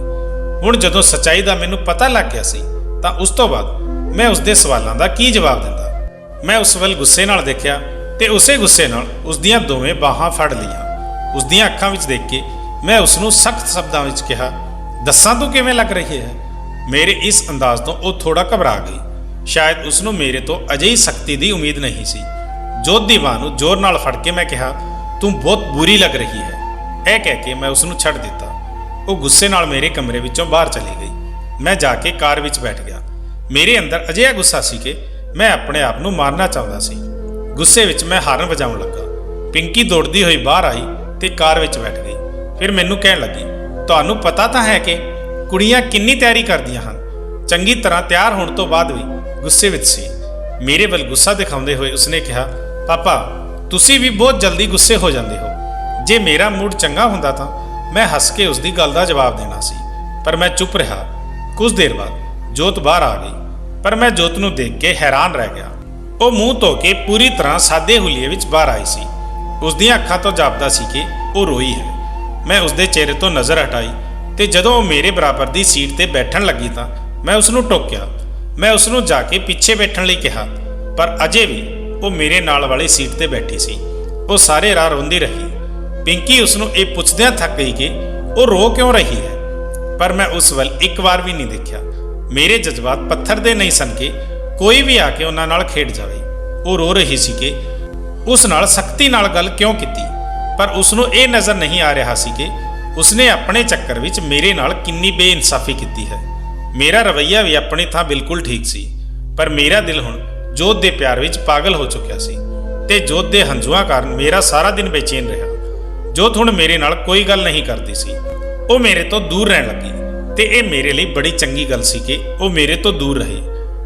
ਹੁਣ ਜਦੋਂ ਸੱਚਾਈ ਦਾ ਮੈਨੂੰ ਪਤਾ ਲੱਗ ਗਿਆ ਸੀ ਤਾਂ ਉਸ ਤੋਂ ਬਾਅਦ ਮੈਂ ਉਸ ਦੇ ਸਵਾਲਾਂ ਦਾ ਕੀ ਜਵਾਬ ਦਿੰਦਾ? ਮੈਂ ਉਸ ਵੱਲ ਗੁੱਸੇ ਨਾਲ ਦੇਖਿਆ ਤੇ ਉਸੇ ਗੁੱਸੇ ਨਾਲ ਉਸ ਦੀਆਂ ਦੋਵੇਂ ਬਾਹਾਂ ਫੜ ਲਈਆਂ। ਉਸ ਦੀਆਂ ਅੱਖਾਂ ਵਿੱਚ ਦੇਖ ਕੇ ਮੈਂ ਉਸ ਨੂੰ ਸਖਤ ਸ਼ਬਦਾਂ ਵਿੱਚ ਕਿਹਾ, ਦੱਸਾਂ ਤੂੰ ਕਿਵੇਂ ਲੱਗ ਰਹੀ ਹੈ? ਮੇਰੇ ਇਸ ਅੰਦਾਜ਼ ਤੋਂ ਉਹ ਥੋੜਾ ਘਬਰਾ ਗਈ। ਸ਼ਾਇਦ ਉਸ ਨੂੰ ਮੇਰੇ ਤੋਂ ਅਜਿਹੀ ਸਖਤੀ ਦੀ ਉਮੀਦ ਨਹੀਂ ਸੀ। ਜੋਤ ਦੀ ਬਾਂਹ ਨੂੰ ਜ਼ੋਰ ਨਾਲ ਫੜ ਕੇ ਮੈਂ ਕਿਹਾ, ਤੂੰ ਬਹੁਤ ਬੁਰੀ ਲੱਗ ਰਹੀ ਹੈ। ਇਹ ਕਹਿ ਕੇ ਮੈਂ ਉਸ ਨੂੰ ਛੱਡ ਦਿੱਤਾ। ਉਹ ਗੁੱਸੇ ਨਾਲ ਮੇਰੇ ਕਮਰੇ ਵਿੱਚੋਂ ਬਾਹਰ ਚਲੀ ਗਈ। ਮੈਂ ਜਾ ਕੇ ਕਾਰ ਵਿੱਚ ਬੈਠ ਗਿਆ। ਮੇਰੇ ਅੰਦਰ ਅਜਿਹਾ ਗੁੱਸਾ ਸੀ ਕਿ ਮੈਂ ਆਪਣੇ ਆਪ ਨੂੰ ਮਾਰਨਾ ਚਾਹੁੰਦਾ ਸੀ। ਗੁੱਸੇ ਵਿੱਚ ਮੈਂ ਹਾਰਨ ਵਜਾਉਣ ਲੱਗਾ। ਪਿੰਕੀ ਦੌੜਦੀ ਹੋਈ ਬਾਹਰ ਆਈ ਤੇ ਕਾਰ ਵਿੱਚ ਬੈਠ ਗਈ। ਫਿਰ ਮੈਨੂੰ ਕਹਿਣ ਲੱਗੀ, ਤੁਹਾਨੂੰ ਪਤਾ ਤਾਂ ਹੈ ਕਿ ਕੁੜੀਆਂ ਕਿੰਨੀ ਤਿਆਰੀ ਕਰਦੀਆਂ ਹਨ। ਚੰਗੀ ਤਰ੍ਹਾਂ ਤਿਆਰ ਹੋਣ ਤੋਂ ਬਾਅਦ ਵੀ ਗੁੱਸੇ ਵਿੱਚ ਸੀ। ਮੇਰੇ ਵੱਲ ਗੁੱਸਾ ਦਿਖਾਉਂਦੇ ਹੋਏ ਉਸਨੇ ਕਿਹਾ, ਪਾਪਾ ਤੁਸੀਂ ਵੀ ਬਹੁਤ ਜਲਦੀ ਗੁੱਸੇ ਹੋ ਜਾਂਦੇ ਹੋ। ਜੇ ਮੇਰਾ ਮੂਡ ਚੰਗਾ ਹੁੰਦਾ ਤਾਂ ਮੈਂ ਹੱਸ ਕੇ ਉਸ ਦੀ ਗੱਲ ਦਾ ਜਵਾਬ ਦੇਣਾ ਸੀ, ਪਰ ਮੈਂ ਚੁੱਪ ਰਿਹਾ। ਕੁਝ ਦੇਰ ਬਾਅਦ ਜੋਤ ਬਾਹਰ ਆ ਗਈ, ਪਰ ਮੈਂ ਜੋਤ ਨੂੰ ਦੇਖ ਕੇ ਹੈਰਾਨ ਰਹਿ ਗਿਆ। ਉਹ ਮੂੰਹ ਧੋ ਕੇ ਪੂਰੀ ਤਰ੍ਹਾਂ ਸਾਦੇ ਹੁਲੀਏ ਵਿੱਚ ਬਾਹਰ ਆਈ ਸੀ। ਉਸ ਦੀਆਂ ਅੱਖਾਂ ਤੋਂ ਜਾਪਦਾ ਸੀ ਕਿ ਉਹ ਰੋਈ ਹੈ। ਮੈਂ ਉਸ ਦੇ ਚਿਹਰੇ ਤੋਂ ਨਜ਼ਰ ਹਟਾਈ ਤੇ ਜਦੋਂ ਉਹ ਮੇਰੇ ਬਰਾਬਰ ਦੀ ਸੀਟ ਤੇ ਬੈਠਣ ਲੱਗੀ ਤਾਂ ਮੈਂ ਉਸ ਨੂੰ ਟੋਕਿਆ। ਮੈਂ ਉਸ ਨੂੰ ਜਾ ਕੇ ਪਿੱਛੇ ਬੈਠਣ ਲਈ ਕਿਹਾ, ਪਰ ਅਜੇ ਵੀ ਉਹ ਮੇਰੇ ਨਾਲ ਵਾਲੀ ਸੀਟ ਤੇ ਬੈਠੀ ਸੀ। ਉਹ ਸਾਰੇ ਰਾਹ ਰੋਂਦੀ ਰਹੀ। ਪਿੰਕੀ ਉਸ ਨੂੰ ਇਹ ਪੁੱਛਦਿਆਂ ਥੱਕ ਗਈ ਕਿ ਉਹ ਰੋ ਕਿਉਂ ਰਹੀ ਹੈ, ਪਰ ਮੈਂ ਉਸ ਵੱਲ ਇੱਕ ਵਾਰ ਵੀ ਨਹੀਂ ਦੇਖਿਆ। ਮੇਰੇ ਜਜ਼ਬਾਤ ਪੱਥਰ ਦੇ ਨਹੀਂ ਸਨ ਕਿ ਕੋਈ ਵੀ ਆ ਕੇ ਉਹਨਾਂ ਨਾਲ ਖੇਡ ਜਾਵੇ। ਉਹ ਰੋ ਰਹੀ ਸੀ ਕਿ ਉਸ ਨਾਲ ਸਖਤੀ ਨਾਲ ਗੱਲ ਕਿਉਂ ਕੀਤੀ, ਪਰ ਉਸ ਨੂੰ ਇਹ ਨਜ਼ਰ ਨਹੀਂ ਆ ਰਿਹਾ ਸੀ ਕਿ ਉਸਨੇ ਆਪਣੇ ਚੱਕਰ ਵਿੱਚ ਮੇਰੇ ਨਾਲ ਕਿੰਨੀ ਬੇਇਨਸਾਫੀ ਕੀਤੀ ਹੈ। ਮੇਰਾ ਰਵੱਈਆ ਵੀ ਆਪਣੀ ਥਾਂ ਬਿਲਕੁਲ ਠੀਕ ਸੀ, ਪਰ ਮੇਰਾ ਦਿਲ ਹੁਣ ਜੋਤ ਦੇ ਪਿਆਰ ਵਿੱਚ ਪਾਗਲ ਹੋ ਚੁੱਕਿਆ ਸੀ ਤੇ ਜੋਤ ਦੇ ਹੰਝੂਆਂ ਕਾਰਨ ਮੇਰਾ ਸਾਰਾ ਦਿਨ ਬੇਚੈਨ ਰਿਹਾ। ਜੋਤ ਹੁਣ ਮੇਰੇ ਨਾਲ ਕੋਈ ਗੱਲ ਨਹੀਂ ਕਰਦੀ ਸੀ। ਉਹ ਮੇਰੇ ਤੋਂ ਦੂਰ ਰਹਿਣ ਲੱਗੀ ਤੇ ਇਹ ਮੇਰੇ ਲਈ ਬੜੀ ਚੰਗੀ ਗੱਲ ਸੀ ਕਿ ਉਹ ਮੇਰੇ ਤੋਂ ਦੂਰ ਰਹੇ,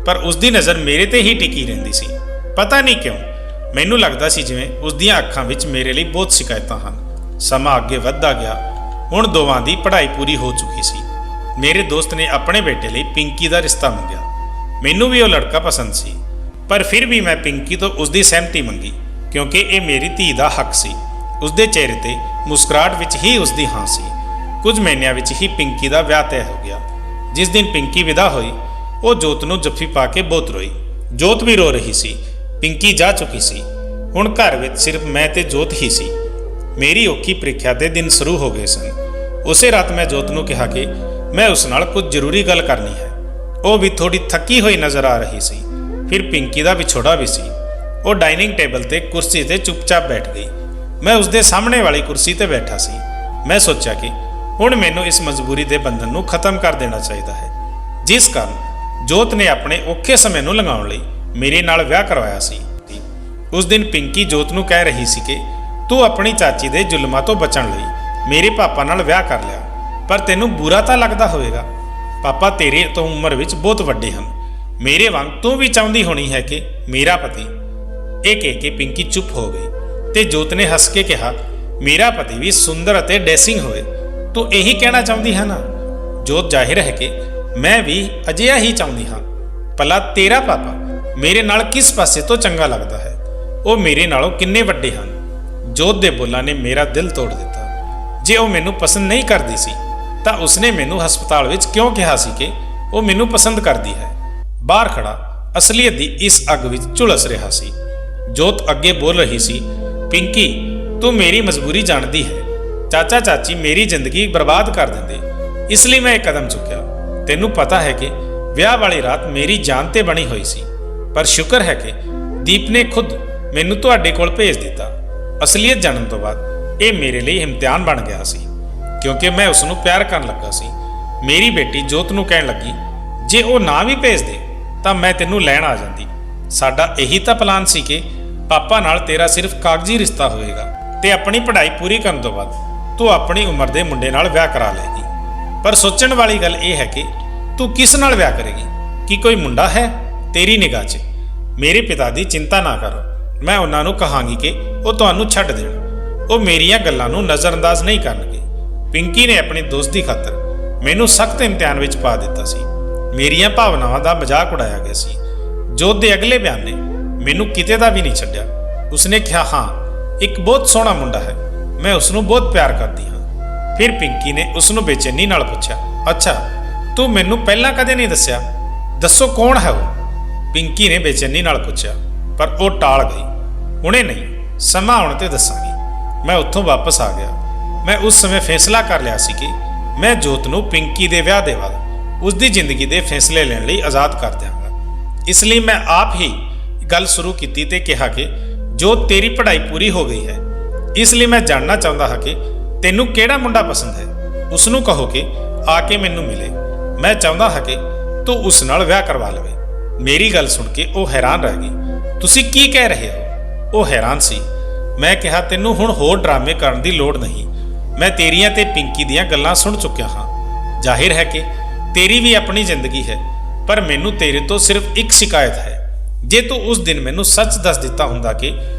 ਪਰ ਉਸ ਦੀ ਨਜ਼ਰ ਮੇਰੇ ਤੇ ਹੀ ਟਿਕੀ ਰਹਿੰਦੀ ਸੀ। ਪਤਾ ਨਹੀਂ ਕਿਉਂ ਮੈਨੂੰ ਲੱਗਦਾ ਸੀ ਜਿਵੇਂ ਉਸ ਦੀਆਂ ਅੱਖਾਂ ਵਿੱਚ ਮੇਰੇ ਲਈ ਬਹੁਤ ਸ਼ਿਕਾਇਤਾਂ ਹਨ। ਸਮਾਂ ਅੱਗੇ ਵੱਧਦਾ ਗਿਆ। ਹੁਣ ਦੋਵਾਂ ਦੀ ਪੜ੍ਹਾਈ ਪੂਰੀ ਹੋ ਚੁੱਕੀ ਸੀ। ਮੇਰੇ ਦੋਸਤ ਨੇ ਆਪਣੇ ਬੇਟੇ ਲਈ ਪਿੰਕੀ ਦਾ ਰਿਸ਼ਤਾ ਮੰਗਿਆ। ਮੈਨੂੰ ਵੀ ਉਹ ਲੜਕਾ ਪਸੰਦ ਸੀ, ਪਰ ਫਿਰ ਵੀ ਮੈਂ ਪਿੰਕੀ ਤੋਂ ਉਸ ਦੀ ਸਹਿਮਤੀ ਮੰਗੀ ਕਿਉਂਕਿ ਇਹ ਮੇਰੀ ਧੀ ਦਾ ਹੱਕ ਸੀ। ਉਸ ਦੇ ਚਿਹਰੇ ਤੇ ਮੁਸਕਰਾਹਟ ਵਿੱਚ ਹੀ ਉਸ ਦੀ ਹਾਂ ਸੀ। ਕੁਝ ਮਹੀਨਿਆਂ ਵਿੱਚ ਹੀ ਪਿੰਕੀ ਦਾ ਵਿਆਹ ਤੈਅ ਹੋ ਗਿਆ। ਜਿਸ ਦਿਨ ਪਿੰਕੀ ਵਿਦਾ ਹੋਈ ਉਹ ਜੋਤ ਨੂੰ ਜੱਫੀ ਪਾ ਕੇ ਬਹੁਤ ਰੋਈ। ਜੋਤ ਵੀ ਰੋ ਰਹੀ ਸੀ। ਪਿੰਕੀ ਜਾ ਚੁੱਕੀ ਸੀ। ਹੁਣ ਘਰ ਵਿੱਚ ਸਿਰਫ ਮੈਂ ਤੇ ਜੋਤ ਹੀ ਸੀ। ਮੇਰੀ ਔਖੀ ਪ੍ਰੀਖਿਆ ਦੇ ਦਿਨ ਸ਼ੁਰੂ ਹੋ ਗਏ ਸਨ। ਉਸੇ ਰਾਤ ਮੈਂ ਜੋਤ ਨੂੰ ਕਿਹਾ ਕਿ ਮੈਂ ਉਸ ਨਾਲ ਕੁਝ ਜ਼ਰੂਰੀ ਗੱਲ ਕਰਨੀ ਹੈ। ਉਹ ਵੀ ਥੋੜੀ ਥੱਕੀ ਹੋਈ ਨਜ਼ਰ ਆ ਰਹੀ ਸੀ। ਫਿਰ ਪਿੰਕੀ ਦਾ ਵਿਛੋੜਾ ਵੀ ਸੀ। ਉਹ ਡਾਈਨਿੰਗ ਟੇਬਲ ਤੇ ਕੁਰਸੀ ਤੇ ਚੁੱਪਚਾਪ ਬੈਠ ਗਈ। ਮੈਂ ਉਸਦੇ ਸਾਹਮਣੇ ਵਾਲੀ ਕੁਰਸੀ ਤੇ ਬੈਠਾ ਸੀ। ਮੈਂ ਸੋਚਿਆ ਕਿ ਹੁਣ ਮੈਨੂੰ ਇਸ ਮਜਬੂਰੀ ਦੇ ਬੰਧਨ ਨੂੰ ਖਤਮ ਕਰ ਦੇਣਾ ਚਾਹੀਦਾ ਹੈ, ਜਿਸ ਕਾਰਨ ਜੋਤ ਨੇ ਆਪਣੇ ਔਖੇ ਸਮੇਂ ਨੂੰ ਲੰਘਾਉਣ ਲਈ ਮੇਰੇ ਨਾਲ ਵਿਆਹ ਕਰਵਾਇਆ ਸੀ। ਉਸ ਦਿਨ ਪਿੰਕੀ ਜੋਤ ਨੂੰ ਕਹਿ ਰਹੀ ਸੀ ਕਿ ਤੂੰ ਆਪਣੀ ਚਾਚੀ ਦੇ ਜ਼ੁਲਮਾਂ ਤੋਂ ਬਚਣ ਲਈ ਮੇਰੇ ਪਾਪਾ ਨਾਲ ਵਿਆਹ ਕਰ ਲਿਆ, ਪਰ ਤੈਨੂੰ ਬੁਰਾ ਤਾਂ ਲੱਗਦਾ ਹੋਵੇਗਾ। ਪਾਪਾ ਤੇਰੇ ਤੋਂ ਉਮਰ ਵਿੱਚ ਬਹੁਤ ਵੱਡੇ ਹਨ। ਮੇਰੇ ਵਾਂਗ ਤੂੰ ਵੀ ਚਾਹੁੰਦੀ ਹੋਣੀ ਹੈ ਕਿ ਮੇਰਾ ਪਤੀ। ਇਹ ਕਹਿ ਕੇ ਪਿੰਕੀ ਚੁੱਪ ਹੋ ਗਈ ਤੇ ਜੋਤ ਨੇ ਹੱਸ ਕੇ ਕਿਹਾ, ਮੇਰਾ ਪਤੀ ਵੀ ਸੁੰਦਰ ਅਤੇ ਡੈਸਿੰਗ ਹੋਵੇ। ਤੂੰ ਇਹੀ ਕਹਿਣਾ ਚਾਹੁੰਦੀ ਹੈ ਨਾ? ਜੋਤ, ਜ਼ਾਹਿਰ ਹੈ ਕਿ ਮੈਂ ਵੀ ਅਜਿਹਾ ਹੀ ਚਾਹੁੰਦੀ ਹਾਂ। ਭਲਾ ਤੇਰਾ ਪਾਪਾ ਮੇਰੇ ਨਾਲ ਕਿਸ ਪਾਸੇ ਤੋਂ ਚੰਗਾ ਲੱਗਦਾ ਹੈ? ਉਹ ਮੇਰੇ ਨਾਲੋਂ ਕਿੰਨੇ ਵੱਡੇ ਹਨ। ਜੋਤ ਦੇ ਬੋਲਾਂ ਨੇ ਮੇਰਾ ਦਿਲ ਤੋੜ ਦਿੱਤਾ। ਜੇ ਉਹ ਮੈਨੂੰ ਪਸੰਦ ਨਹੀਂ ਕਰਦੀ ਸੀ ਤਾਂ ਉਸਨੇ ਮੈਨੂੰ ਹਸਪਤਾਲ ਵਿੱਚ ਕਿਉਂ ਕਿਹਾ ਸੀ ਕਿ ਉਹ ਮੈਨੂੰ ਪਸੰਦ ਕਰਦੀ ਹੈ? ਬਾਹਰ ਖੜਾ ਅਸਲੀਅਤ ਦੀ ਇਸ ਅੱਗ ਵਿੱਚ ਝੁਲਸ ਰਿਹਾ ਸੀ। ਜੋਤ ਅੱਗੇ ਬੋਲ ਰਹੀ ਸੀ, ਪਿੰਕੀ, ਤੂੰ ਮੇਰੀ ਮਜਬੂਰੀ ਜਾਣਦੀ ਹੈ। ਚਾਚਾ ਚਾਚੀ ਮੇਰੀ ਜ਼ਿੰਦਗੀ ਬਰਬਾਦ ਕਰ ਦਿੰਦੇ, ਇਸ ਲਈ ਮੈਂ ਇਹ ਕਦਮ ਚੁੱਕਿਆ। ਤੈਨੂੰ ਪਤਾ ਹੈ ਕਿ ਵਿਆਹ ਵਾਲੀ ਰਾਤ ਮੇਰੀ ਜਾਨ ਤੇ ਬਣੀ ਹੋਈ ਸੀ, ਪਰ ਸ਼ੁਕਰ ਹੈ ਕਿ ਦੀਪ ਨੇ ਖੁਦ ਮੈਨੂੰ ਤੁਹਾਡੇ ਕੋਲ ਭੇਜ ਦਿੱਤਾ। ਅਸਲੀਅਤ ਜਾਣਨ ਤੋਂ ਬਾਅਦ ਇਹ ਮੇਰੇ ਲਈ ਇਮਤਿਹਾਨ ਬਣ ਗਿਆ ਸੀ, ਕਿਉਂਕਿ ਮੈਂ ਉਸ ਨੂੰ ਪਿਆਰ ਕਰਨ ਲੱਗਾ ਸੀ। ਮੇਰੀ ਬੇਟੀ ਜੋਤ ਨੂੰ ਕਹਿਣ ਲੱਗੀ, ਜੇ ਉਹ ਨਾ ਵੀ ਭੇਜਦੇ ਤਾਂ ਮੈਂ ਤੈਨੂੰ ਲੈਣ ਆ ਜਾਂਦੀ। ਸਾਡਾ ਇਹੀ ਤਾਂ ਪਲਾਨ ਸੀ ਕਿ ਪਾਪਾ ਨਾਲ ਤੇਰਾ ਸਿਰਫ ਕਾਗਜ਼ੀ ਰਿਸ਼ਤਾ ਹੋਵੇਗਾ ਤੇ ਆਪਣੀ ਪੜ੍ਹਾਈ ਪੂਰੀ ਕਰਨ ਤੋਂ ਬਾਅਦ ਤੂੰ ਆਪਣੀ ਉਮਰ ਦੇ ਮੁੰਡੇ ਨਾਲ ਵਿਆਹ ਕਰਾ ਲਏਗੀ। ਪਰ ਸੋਚਣ ਵਾਲੀ ਗੱਲ ਇਹ ਹੈ ਕਿ ਤੂੰ ਕਿਸ ਨਾਲ ਵਿਆਹ ਕਰੇਗੀ? ਕੀ ਕੋਈ ਮੁੰਡਾ ਹੈ ਤੇਰੀ ਨਿਗਾਹ 'ਚ? ਮੇਰੇ ਪਿਤਾ ਦੀ ਚਿੰਤਾ ਨਾ ਕਰੋ, ਮੈਂ ਉਹਨਾਂ ਨੂੰ ਕਹਾਂਗੀ ਕਿ ਉਹ ਤੁਹਾਨੂੰ ਛੱਡ ਦੇਣ। ਉਹ ਮੇਰੀਆਂ ਗੱਲਾਂ ਨੂੰ ਨਜ਼ਰਅੰਦਾਜ਼ ਨਹੀਂ ਕਰਨਗੇ। ਪਿੰਕੀ ਨੇ ਆਪਣੀ ਦੋਸਤ ਦੀ ਖਾਤਰ ਮੈਨੂੰ ਸਖਤ ਇਮਤਿਹਾਨ ਵਿੱਚ ਪਾ ਦਿੱਤਾ ਸੀ। ਮੇਰੀਆਂ ਭਾਵਨਾਵਾਂ ਦਾ ਮਜ਼ਾਕ ਉਡਾਇਆ ਗਿਆ ਸੀ। ਜੋਤ ਦੇ ਅਗਲੇ ਬਿਆਨ ਨੇ ਮੈਨੂੰ ਕਿਤੇ ਦਾ ਵੀ ਨਹੀਂ ਛੱਡਿਆ। ਉਸਨੇ ਕਿਹਾ, ਹਾਂ, ਇੱਕ ਬਹੁਤ ਸੋਹਣਾ ਮੁੰਡਾ ਹੈ, ਮੈਂ ਉਸ ਨੂੰ ਬਹੁਤ ਪਿਆਰ ਕਰਦੀ ਹਾਂ। ਫਿਰ ਪਿੰਕੀ ਨੇ ਉਸ ਨੂੰ ਬੇਚੈਨੀ ਨਾਲ ਪੁੱਛਿਆ, ਅੱਛਾ, ਤੂੰ ਮੈਨੂੰ ਪਹਿਲਾਂ ਕਦੇ ਨਹੀਂ ਦੱਸਿਆ? ਦੱਸੋ ਕੌਣ ਹੈ ਉਹ? ਪਿੰਕੀ ਨੇ ਬੇਚੈਨੀ ਨਾਲ ਪੁੱਛਿਆ, ਪਰ ਉਹ ਟਾਲ ਗਈ। ਹੁਣੇ ਨਹੀਂ, ਸਮਾਂ ਆਉਣ ਤੇ ਦੱਸਾਂਗੀ। ਮੈਂ ਉੱਥੋਂ ਵਾਪਸ ਆ ਗਿਆ। ਮੈਂ ਉਸ ਸਮੇਂ ਫੈਸਲਾ ਕਰ ਲਿਆ ਸੀ ਕਿ ਮੈਂ ਜੋਤ ਨੂੰ ਪਿੰਕੀ ਦੇ ਵਿਆਹ ਦੇ ਬਾਅਦ ਉਸ ਦੀ ਜ਼ਿੰਦਗੀ ਦੇ ਫੈਸਲੇ ਲੈਣ ਲਈ ਆਜ਼ਾਦ ਕਰ ਦਿਆਂਗਾ। ਇਸ ਲਈ ਮੈਂ ਆਪ ਹੀ ਗੱਲ ਸ਼ੁਰੂ ਕੀਤੀ ਤੇ ਕਿਹਾ ਕਿ ਜੋਤ, ਤੇਰੀ ਪੜ੍ਹਾਈ ਪੂਰੀ ਹੋ ਗਈ ਹੈ, ਇਸ ਲਈ ਮੈਂ ਜਾਣਨਾ ਚਾਹੁੰਦਾ ਹਾਂ ਕਿ ਤੈਨੂੰ ਕਿਹੜਾ ਮੁੰਡਾ ਪਸੰਦ ਹੈ। ਉਸ ਨੂੰ ਕਹੋ ਕਿ ਆ ਕੇ ਮੈਨੂੰ ਮਿਲੇ। ਮੈਂ ਚਾਹੁੰਦਾ ਹਾਂ ਕਿ ਤੂੰ ਉਸ ਨਾਲ ਵਿਆਹ ਕਰਵਾ ਲਵੇ। ਮੇਰੀ ਗੱਲ ਸੁਣ ਕੇ ਉਹ ਹੈਰਾਨ ਰਹਿ ਗਈ। ਤੁਸੀਂ ਕੀ ਕਹਿ ਰਹੇ ਹੋ? ਉਹ ਹੈਰਾਨ ਸੀ। ਮੈਂ ਕਿਹਾ, ਤੈਨੂੰ ਹੁਣ ਹੋਰ ਡਰਾਮੇ ਕਰਨ ਦੀ ਲੋੜ ਨਹੀਂ। ਮੈਂ ਤੇਰੀਆਂ ਤੇ ਪਿੰਕੀ ਦੀਆਂ ਗੱਲਾਂ ਸੁਣ ਚੁੱਕਿਆ ਹਾਂ। ਜ਼ਾਹਿਰ ਹੈ ਕਿ ਤੇਰੀ ਵੀ ਆਪਣੀ ਜ਼ਿੰਦਗੀ ਹੈ, ਪਰ ਮੈਨੂੰ ਤੇਰੇ ਤੋਂ ਸਿਰਫ ਇੱਕ ਸ਼ਿਕਾਇਤ ਹੈ। ਜੇ ਤੂੰ ਉਸ ਦਿਨ ਮੈਨੂੰ ਸੱਚ ਦੱਸ ਦਿੱਤਾ ਹੁੰਦਾ ਕਿ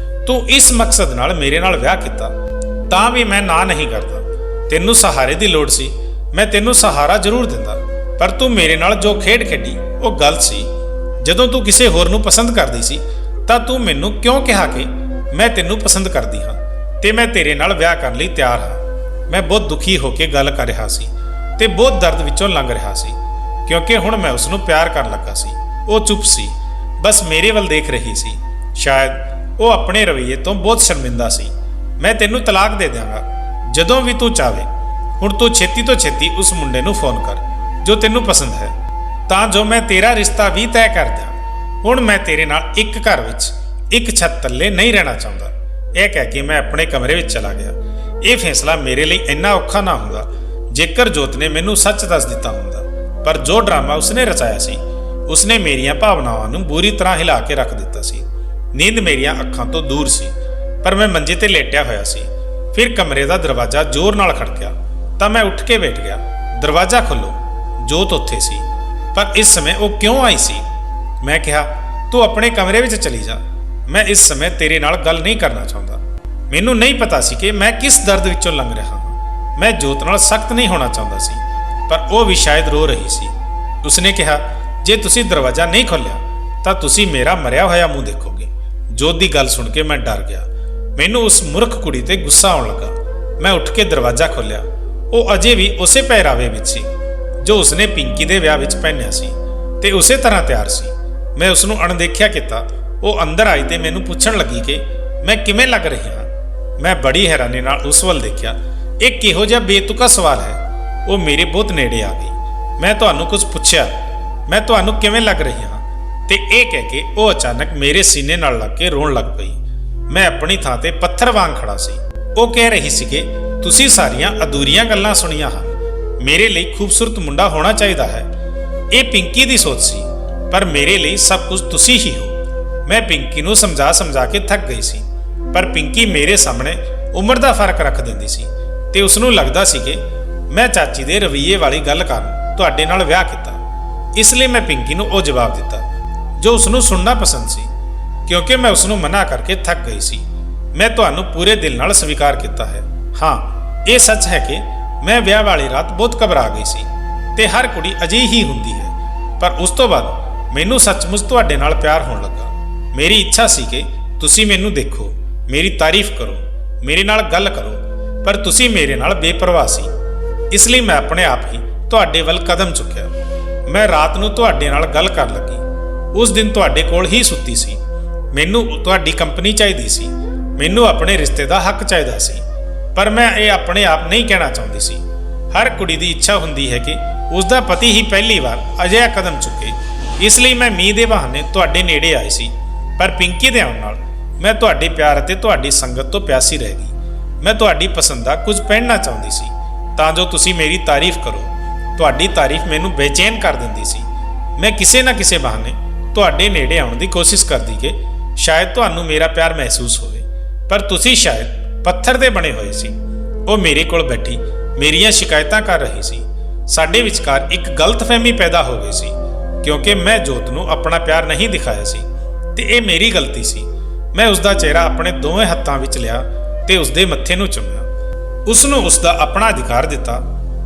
ਤੂੰ ਇਸ ਮਕਸਦ ਨਾਲ ਮੇਰੇ ਨਾਲ ਵਿਆਹ ਕੀਤਾ, ਤਾਂ ਵੀ ਮੈਂ ਨਾ ਨਹੀਂ ਕਰਦਾ। ਤੈਨੂੰ ਸਹਾਰੇ ਦੀ ਲੋੜ ਸੀ, ਮੈਂ ਤੈਨੂੰ ਸਹਾਰਾ ਜ਼ਰੂਰ ਦਿੰਦਾ, ਪਰ ਤੂੰ ਮੇਰੇ ਨਾਲ ਜੋ ਖੇਡ ਖੇਡੀ ਉਹ ਗਲਤ ਸੀ। ਜਦੋਂ ਤੂੰ ਕਿਸੇ ਹੋਰ ਨੂੰ ਪਸੰਦ ਕਰਦੀ ਸੀ ਤਾਂ ਤੂੰ ਮੈਨੂੰ ਕਿਉਂ ਕਿਹਾ ਕਿ ਮੈਂ ਤੈਨੂੰ ਪਸੰਦ ਕਰਦੀ ਹਾਂ ਤੇ ਮੈਂ ਤੇਰੇ ਨਾਲ ਵਿਆਹ ਕਰਨ ਲਈ ਤਿਆਰ ਹਾਂ? ਮੈਂ ਬਹੁਤ ਦੁਖੀ ਹੋ ਕੇ ਗੱਲ ਕਰ ਰਿਹਾ ਸੀ ਤੇ ਬਹੁਤ ਦਰਦ ਵਿੱਚੋਂ ਲੰਘ ਰਿਹਾ ਸੀ, ਕਿਉਂਕਿ ਹੁਣ ਮੈਂ ਉਸ ਨੂੰ ਪਿਆਰ ਕਰਨ ਲੱਗਾ ਸੀ। ਉਹ ਚੁੱਪ ਸੀ, ਬਸ ਮੇਰੇ ਵੱਲ ਦੇਖ ਰਹੀ ਸੀ। ਸ਼ਾਇਦ ਉਹ ਆਪਣੇ ਰਵੱਈਏ ਤੋਂ ਬਹੁਤ ਸ਼ਰਮਿੰਦਾ ਸੀ। ਮੈਂ ਤੈਨੂੰ ਤਲਾਕ ਦੇ ਦਿਆਂਗਾ ਜਦੋਂ ਵੀ ਤੂੰ ਚਾਹਵੇਂ। ਹੁਣ ਤੂੰ ਛੇਤੀ ਤੋਂ ਛੇਤੀ ਉਸ ਮੁੰਡੇ ਨੂੰ ਫੋਨ ਕਰ ਜੋ ਤੈਨੂੰ ਪਸੰਦ ਹੈ, ਤਾਂ ਜੋ ਮੈਂ ਤੇਰਾ ਰਿਸ਼ਤਾ ਵੀ ਤੈਅ ਕਰ ਦਿਆਂ। ਹੁਣ ਮੈਂ ਤੇਰੇ ਨਾਲ ਇੱਕ ਘਰ ਵਿੱਚ ਇੱਕ ਛੱਤ ਥੱਲੇ ਨਹੀਂ ਰਹਿਣਾ ਚਾਹੁੰਦਾ। ਇਹ ਕਹਿ ਕੇ ਮੈਂ ਆਪਣੇ ਕਮਰੇ ਵਿੱਚ ਚਲਾ ਗਿਆ। ਇਹ ਫੈਸਲਾ ਮੇਰੇ ਲਈ ਇੰਨਾ ਔਖਾ ਨਾ ਹੁੰਦਾ ਜੇਕਰ ਜੋਤ ਨੇ ਮੈਨੂੰ ਸੱਚ ਦੱਸ ਦਿੱਤਾ ਹੁੰਦਾ, ਪਰ ਜੋ ਡਰਾਮਾ ਉਸਨੇ ਰਚਾਇਆ ਸੀ ਉਸਨੇ ਮੇਰੀਆਂ ਭਾਵਨਾਵਾਂ ਨੂੰ ਬੁਰੀ ਤਰ੍ਹਾਂ ਹਿਲਾ ਕੇ ਰੱਖ ਦਿੱਤਾ ਸੀ। ਨੀਂਦ ਮੇਰੀਆਂ ਅੱਖਾਂ ਤੋਂ ਦੂਰ ਸੀ, ਪਰ ਮੈਂ ਮੰਜੇ ਤੇ ਲੇਟਿਆ ਹੋਇਆ ਸੀ। ਫਿਰ ਕਮਰੇ ਦਾ ਦਰਵਾਜ਼ਾ ਜ਼ੋਰ ਨਾਲ ਖੜਕਿਆ ਤਾਂ ਮੈਂ ਉੱਠ ਕੇ ਬੈਠ ਗਿਆ। ਦਰਵਾਜ਼ਾ ਖੋਲ੍ਹੋ। ਜੋਤ ਉੱਥੇ ਸੀ, ਪਰ ਇਸ ਸਮੇਂ ਉਹ ਕਿਉਂ ਆਈ ਸੀ? ਮੈਂ ਕਿਹਾ, ਤੂੰ ਆਪਣੇ ਕਮਰੇ ਵਿੱਚ ਚਲੀ ਜਾ, ਮੈਂ ਇਸ ਸਮੇਂ ਤੇਰੇ ਨਾਲ ਗੱਲ ਨਹੀਂ ਕਰਨਾ ਚਾਹੁੰਦਾ। ਮੈਨੂੰ ਨਹੀਂ ਪਤਾ ਸੀ ਕਿ ਮੈਂ ਕਿਸ ਦਰਦ ਵਿੱਚੋਂ ਲੰਘ ਰਿਹਾ ਹਾਂ। ਮੈਂ ਜੋਤ ਨਾਲ ਸਖਤ ਨਹੀਂ ਹੋਣਾ ਚਾਹੁੰਦਾ ਸੀ, ਪਰ ਉਹ ਵੀ ਸ਼ਾਇਦ ਰੋ ਰਹੀ ਸੀ। ਉਸਨੇ ਕਿਹਾ, ਜੇ ਤੁਸੀਂ ਦਰਵਾਜ਼ਾ ਨਹੀਂ ਖੋਲ੍ਹਿਆ ਤਾਂ ਤੁਸੀਂ ਮੇਰਾ ਮਰਿਆ ਹੋਇਆ ਮੂੰਹ ਦੇਖੋਗੇ। ਜੋਤ ਦੀ ਗੱਲ ਸੁਣ ਕੇ ਮੈਂ ਡਰ ਗਿਆ। ਮੈਨੂੰ ਉਸ ਮੂਰਖ ਕੁੜੀ ਤੇ ਗੁੱਸਾ ਆਉਣ ਲੱਗਾ। ਮੈਂ ਉੱਠ ਕੇ ਦਰਵਾਜ਼ਾ ਖੋਲ੍ਹਿਆ। ਉਹ ਅਜੇ ਵੀ ਉਸੇ ਪਹਿਰਾਵੇ ਵਿੱਚ ਸੀ ਜੋ ਉਸਨੇ ਪਿੰਕੀ ਦੇ ਵਿਆਹ ਵਿੱਚ ਪਹਿਨਿਆ ਸੀ ਤੇ ਉਸੇ ਤਰ੍ਹਾਂ ਤਿਆਰ ਸੀ। ਮੈਂ ਉਸ ਨੂੰ ਅਣਦੇਖਿਆ ਕੀਤਾ। ਉਹ ਅੰਦਰ ਆਈ ਤੇ ਮੈਨੂੰ ਪੁੱਛਣ ਲੱਗੀ ਕਿ ਮੈਂ ਕਿਵੇਂ ਲੱਗ ਰਹੀ ਹਾਂ। ਮੈਂ ਬੜੀ ਹੈਰਾਨੀ ਨਾਲ ਉਸ ਵੱਲ ਦੇਖਿਆ। ਇਹ ਕਿਹੋ ਜਿਹਾ ਬੇਤੁਕਾ ਸਵਾਲ ਹੈ। ਉਹ ਮੇਰੇ ਬਹੁਤ ਨੇੜੇ ਆ ਗਈ। ਮੈਂ ਤੁਹਾਨੂੰ ਕੁਝ ਪੁੱਛਿਆ, ਮੈਂ ਤੁਹਾਨੂੰ ਕਿਵੇਂ ਲੱਗ ਰਹੀ ਹਾਂ, ਤੇ ਇਹ ਕਹਿ ਕੇ ਉਹ ਅਚਾਨਕ ਮੇਰੇ ਸੀਨੇ ਨਾਲ ਲੱਗ ਕੇ ਰੋਣ ਲੱਗ ਪਈ। ਮੈਂ ਆਪਣੀ ਥਾਂ ਤੇ ਪੱਥਰ ਵਾਂਗ ਖੜਾ ਸੀ। ਉਹ ਕਹਿ ਰਹੀ ਸੀ ਕਿ ਤੁਸੀਂ ਸਾਰੀਆਂ ਅਧੂਰੀਆਂ ਗੱਲਾਂ ਸੁਣੀਆਂ ਹਨ। ਮੇਰੇ ਲਈ ਖੂਬਸੂਰਤ ਮੁੰਡਾ ਹੋਣਾ ਚਾਹੀਦਾ ਹੈ। ਇਹ ਪਿੰਕੀ ਦੀ ਸੋਚ ਸੀ, ਪਰ ਮੇਰੇ ਲਈ ਸਭ ਕੁਝ ਤੁਸੀਂ ਹੀ ਹੋ। ਮੈਂ ਪਿੰਕੀ ਨੂੰ ਸਮਝਾ ਕੇ ਥੱਕ ਗਈ ਸੀ, ਪਰ ਪਿੰਕੀ ਮੇਰੇ ਸਾਹਮਣੇ ਉਮਰ ਦਾ ਫਰਕ ਰੱਖ ਦਿੰਦੀ ਸੀ ਤੇ ਉਸ ਨੂੰ ਲੱਗਦਾ ਸੀ ਕਿ ਮੈਂ ਚਾਚੀ ਦੇ ਰਵੱਈਏ ਵਾਲੀ ਗੱਲ ਕਾਰਨ ਤੁਹਾਡੇ ਨਾਲ ਵਿਆਹ ਕੀਤਾ। ਇਸ ਲਈ ਮੈਂ ਪਿੰਕੀ ਨੂੰ ਉਹ ਜਵਾਬ ਦਿੱਤਾ ਜੋ ਉਸ ਨੂੰ ਸੁਣਨਾ ਪਸੰਦ ਸੀ, ਕਿਉਂਕਿ ਮੈਂ ਉਸ ਨੂੰ ਮਨਾ ਕਰਕੇ ਥੱਕ ਗਈ ਸੀ। ਮੈਂ ਤੁਹਾਨੂੰ ਪੂਰੇ ਦਿਲ ਨਾਲ ਸਵੀਕਾਰ ਕੀਤਾ ਹੈ। ਹਾਂ, ਇਹ ਸੱਚ ਹੈ ਕਿ ਮੈਂ ਵਿਆਹ ਵਾਲੀ ਰਾਤ ਬਹੁਤ ਘਬਰਾ ਗਈ ਸੀ ਤੇ ਹਰ ਕੁੜੀ ਅਜਿਹੀ ਹੀ ਹੁੰਦੀ ਹੈ, ਪਰ ਉਸ ਤੋਂ ਬਾਅਦ ਮੈਨੂੰ ਸੱਚਮੁੱਚ ਤੁਹਾਡੇ ਨਾਲ ਪਿਆਰ ਹੋਣ ਲੱਗਾ। ਮੇਰੀ ਇੱਛਾ ਸੀ ਕਿ ਤੁਸੀਂ ਮੈਨੂੰ ਦੇਖੋ, ਮੇਰੀ ਤਾਰੀਫ ਕਰੋ, ਮੇਰੇ ਨਾਲ ਗੱਲ ਕਰੋ, ਪਰ ਤੁਸੀਂ ਮੇਰੇ ਨਾਲ ਬੇਪਰਵਾਹ ਸੀ। ਇਸ ਲਈ ਮੈਂ ਆਪਣੇ ਆਪ ਹੀ ਤੁਹਾਡੇ ਵੱਲ ਕਦਮ ਚੁੱਕਿਆ। ਮੈਂ ਰਾਤ ਨੂੰ ਤੁਹਾਡੇ ਨਾਲ ਗੱਲ ਕਰਨ ਲੱਗੀ। ਉਸ ਦਿਨ ਤੁਹਾਡੇ ਕੋਲ ਹੀ ਸੁੱਤੀ ਸੀ। ਮੈਨੂੰ ਤੁਹਾਡੀ ਕੰਪਨੀ ਚਾਹੀਦੀ ਸੀ। ਮੈਨੂੰ ਆਪਣੇ ਰਿਸ਼ਤੇ ਦਾ ਹੱਕ ਚਾਹੀਦਾ ਸੀ, ਪਰ ਮੈਂ ਇਹ ਆਪਣੇ ਆਪ ਨਹੀਂ ਕਹਿਣਾ ਚਾਹੁੰਦੀ ਸੀ। ਹਰ ਕੁੜੀ ਦੀ ਇੱਛਾ ਹੁੰਦੀ ਹੈ ਕਿ ਉਸ ਦਾ ਪਤੀ ਹੀ ਪਹਿਲੀ ਵਾਰ ਅਜਿਹਾ ਕਦਮ ਚੁੱਕੇ। ਇਸ ਲਈ ਮੈਂ ਮੀਂਹ ਦੇ ਬਹਾਨੇ ਤੁਹਾਡੇ ਨੇੜੇ ਆਈ ਸੀ, ਪਰ ਪਿੰਕੀ ਦੇ ਆਉਣ ਨਾਲ ਮੈਂ ਤੁਹਾਡੇ ਪਿਆਰ ਅਤੇ ਤੁਹਾਡੀ ਸੰਗਤ ਤੋਂ ਪਿਆਸੀ ਰਹਿ ਗਈ। ਮੈਂ ਤੁਹਾਡੀ ਪਸੰਦ ਦਾ ਕੁਝ ਪਹਿਨਣਾ ਚਾਹੁੰਦੀ ਸੀ ਤਾਂ ਜੋ ਤੁਸੀਂ ਮੇਰੀ ਤਾਰੀਫ ਕਰੋ। ਤੁਹਾਡੀ ਤਾਰੀਫ ਮੈਨੂੰ ਬੇਚੈਨ ਕਰ ਦਿੰਦੀ ਸੀ। ਮੈਂ ਕਿਸੇ ਨਾ ਕਿਸੇ ਬਹਾਨੇ ਤੁਹਾਡੇ ਨੇੜੇ ਆਉਣ ਦੀ ਕੋਸ਼ਿਸ਼ ਕਰਦੀ ਕਿ ਸ਼ਾਇਦ ਤੁਹਾਨੂੰ ਮੇਰਾ ਪਿਆਰ ਮਹਿਸੂਸ ਹੋਵੇ, ਪਰ ਤੁਸੀਂ ਸ਼ਾਇਦ ਪੱਥਰ ਦੇ ਬਣੇ ਹੋਏ ਸੀ। ਉਹ ਮੇਰੇ ਕੋਲ ਬੈਠੀ ਮੇਰੀਆਂ ਸ਼ਿਕਾਇਤਾਂ ਕਰ ਰਹੀ ਸੀ। ਸਾਡੇ ਵਿਚਕਾਰ ਇੱਕ ਗਲਤਫਹਿਮੀ ਪੈਦਾ ਹੋ ਗਈ ਸੀ, ਕਿਉਂਕਿ ਮੈਂ ਜੋਤ ਨੂੰ ਆਪਣਾ ਪਿਆਰ ਨਹੀਂ ਦਿਖਾਇਆ ਸੀ ਤੇ ਇਹ ਮੇਰੀ ਗਲਤੀ ਸੀ। ਮੈਂ ਉਸ ਦਾ ਚਿਹਰਾ ਆਪਣੇ ਦੋਵੇਂ ਹੱਥਾਂ ਵਿੱਚ ਲਿਆ ਤੇ ਉਸ ਦੇ ਮੱਥੇ ਨੂੰ ਚੁੰਮਿਆ। ਉਸ ਨੂੰ ਉਸ ਦਾ ਆਪਣਾ ਅਧਿਕਾਰ ਦਿੱਤਾ।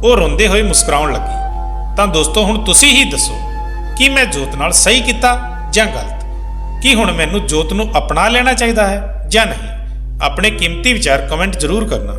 ਉਹ ਰੋਂਦੇ ਹੋਏ ਮੁਸਕਰਾਉਣ ਲੱਗੀ। ਤਾਂ ਦੋਸਤੋ, ਹੁਣ ਤੁਸੀਂ ਹੀ ਦੱਸੋ ਕਿ ਮੈਂ ਜੋਤ ਨਾਲ ਸਹੀ ਕੀਤਾ ਜਾਂ ਗਲਤ? ਕੀ ਹੁਣ ਮੈਨੂੰ ਜੋਤ ਨੂੰ ਅਪਣਾ ਲੈਣਾ ਚਾਹੀਦਾ ਹੈ ਜਾਂ ਨਹੀਂ? ਆਪਣੇ ਕੀਮਤੀ ਵਿਚਾਰ ਕਮੈਂਟ ਜ਼ਰੂਰ ਕਰਨਾ।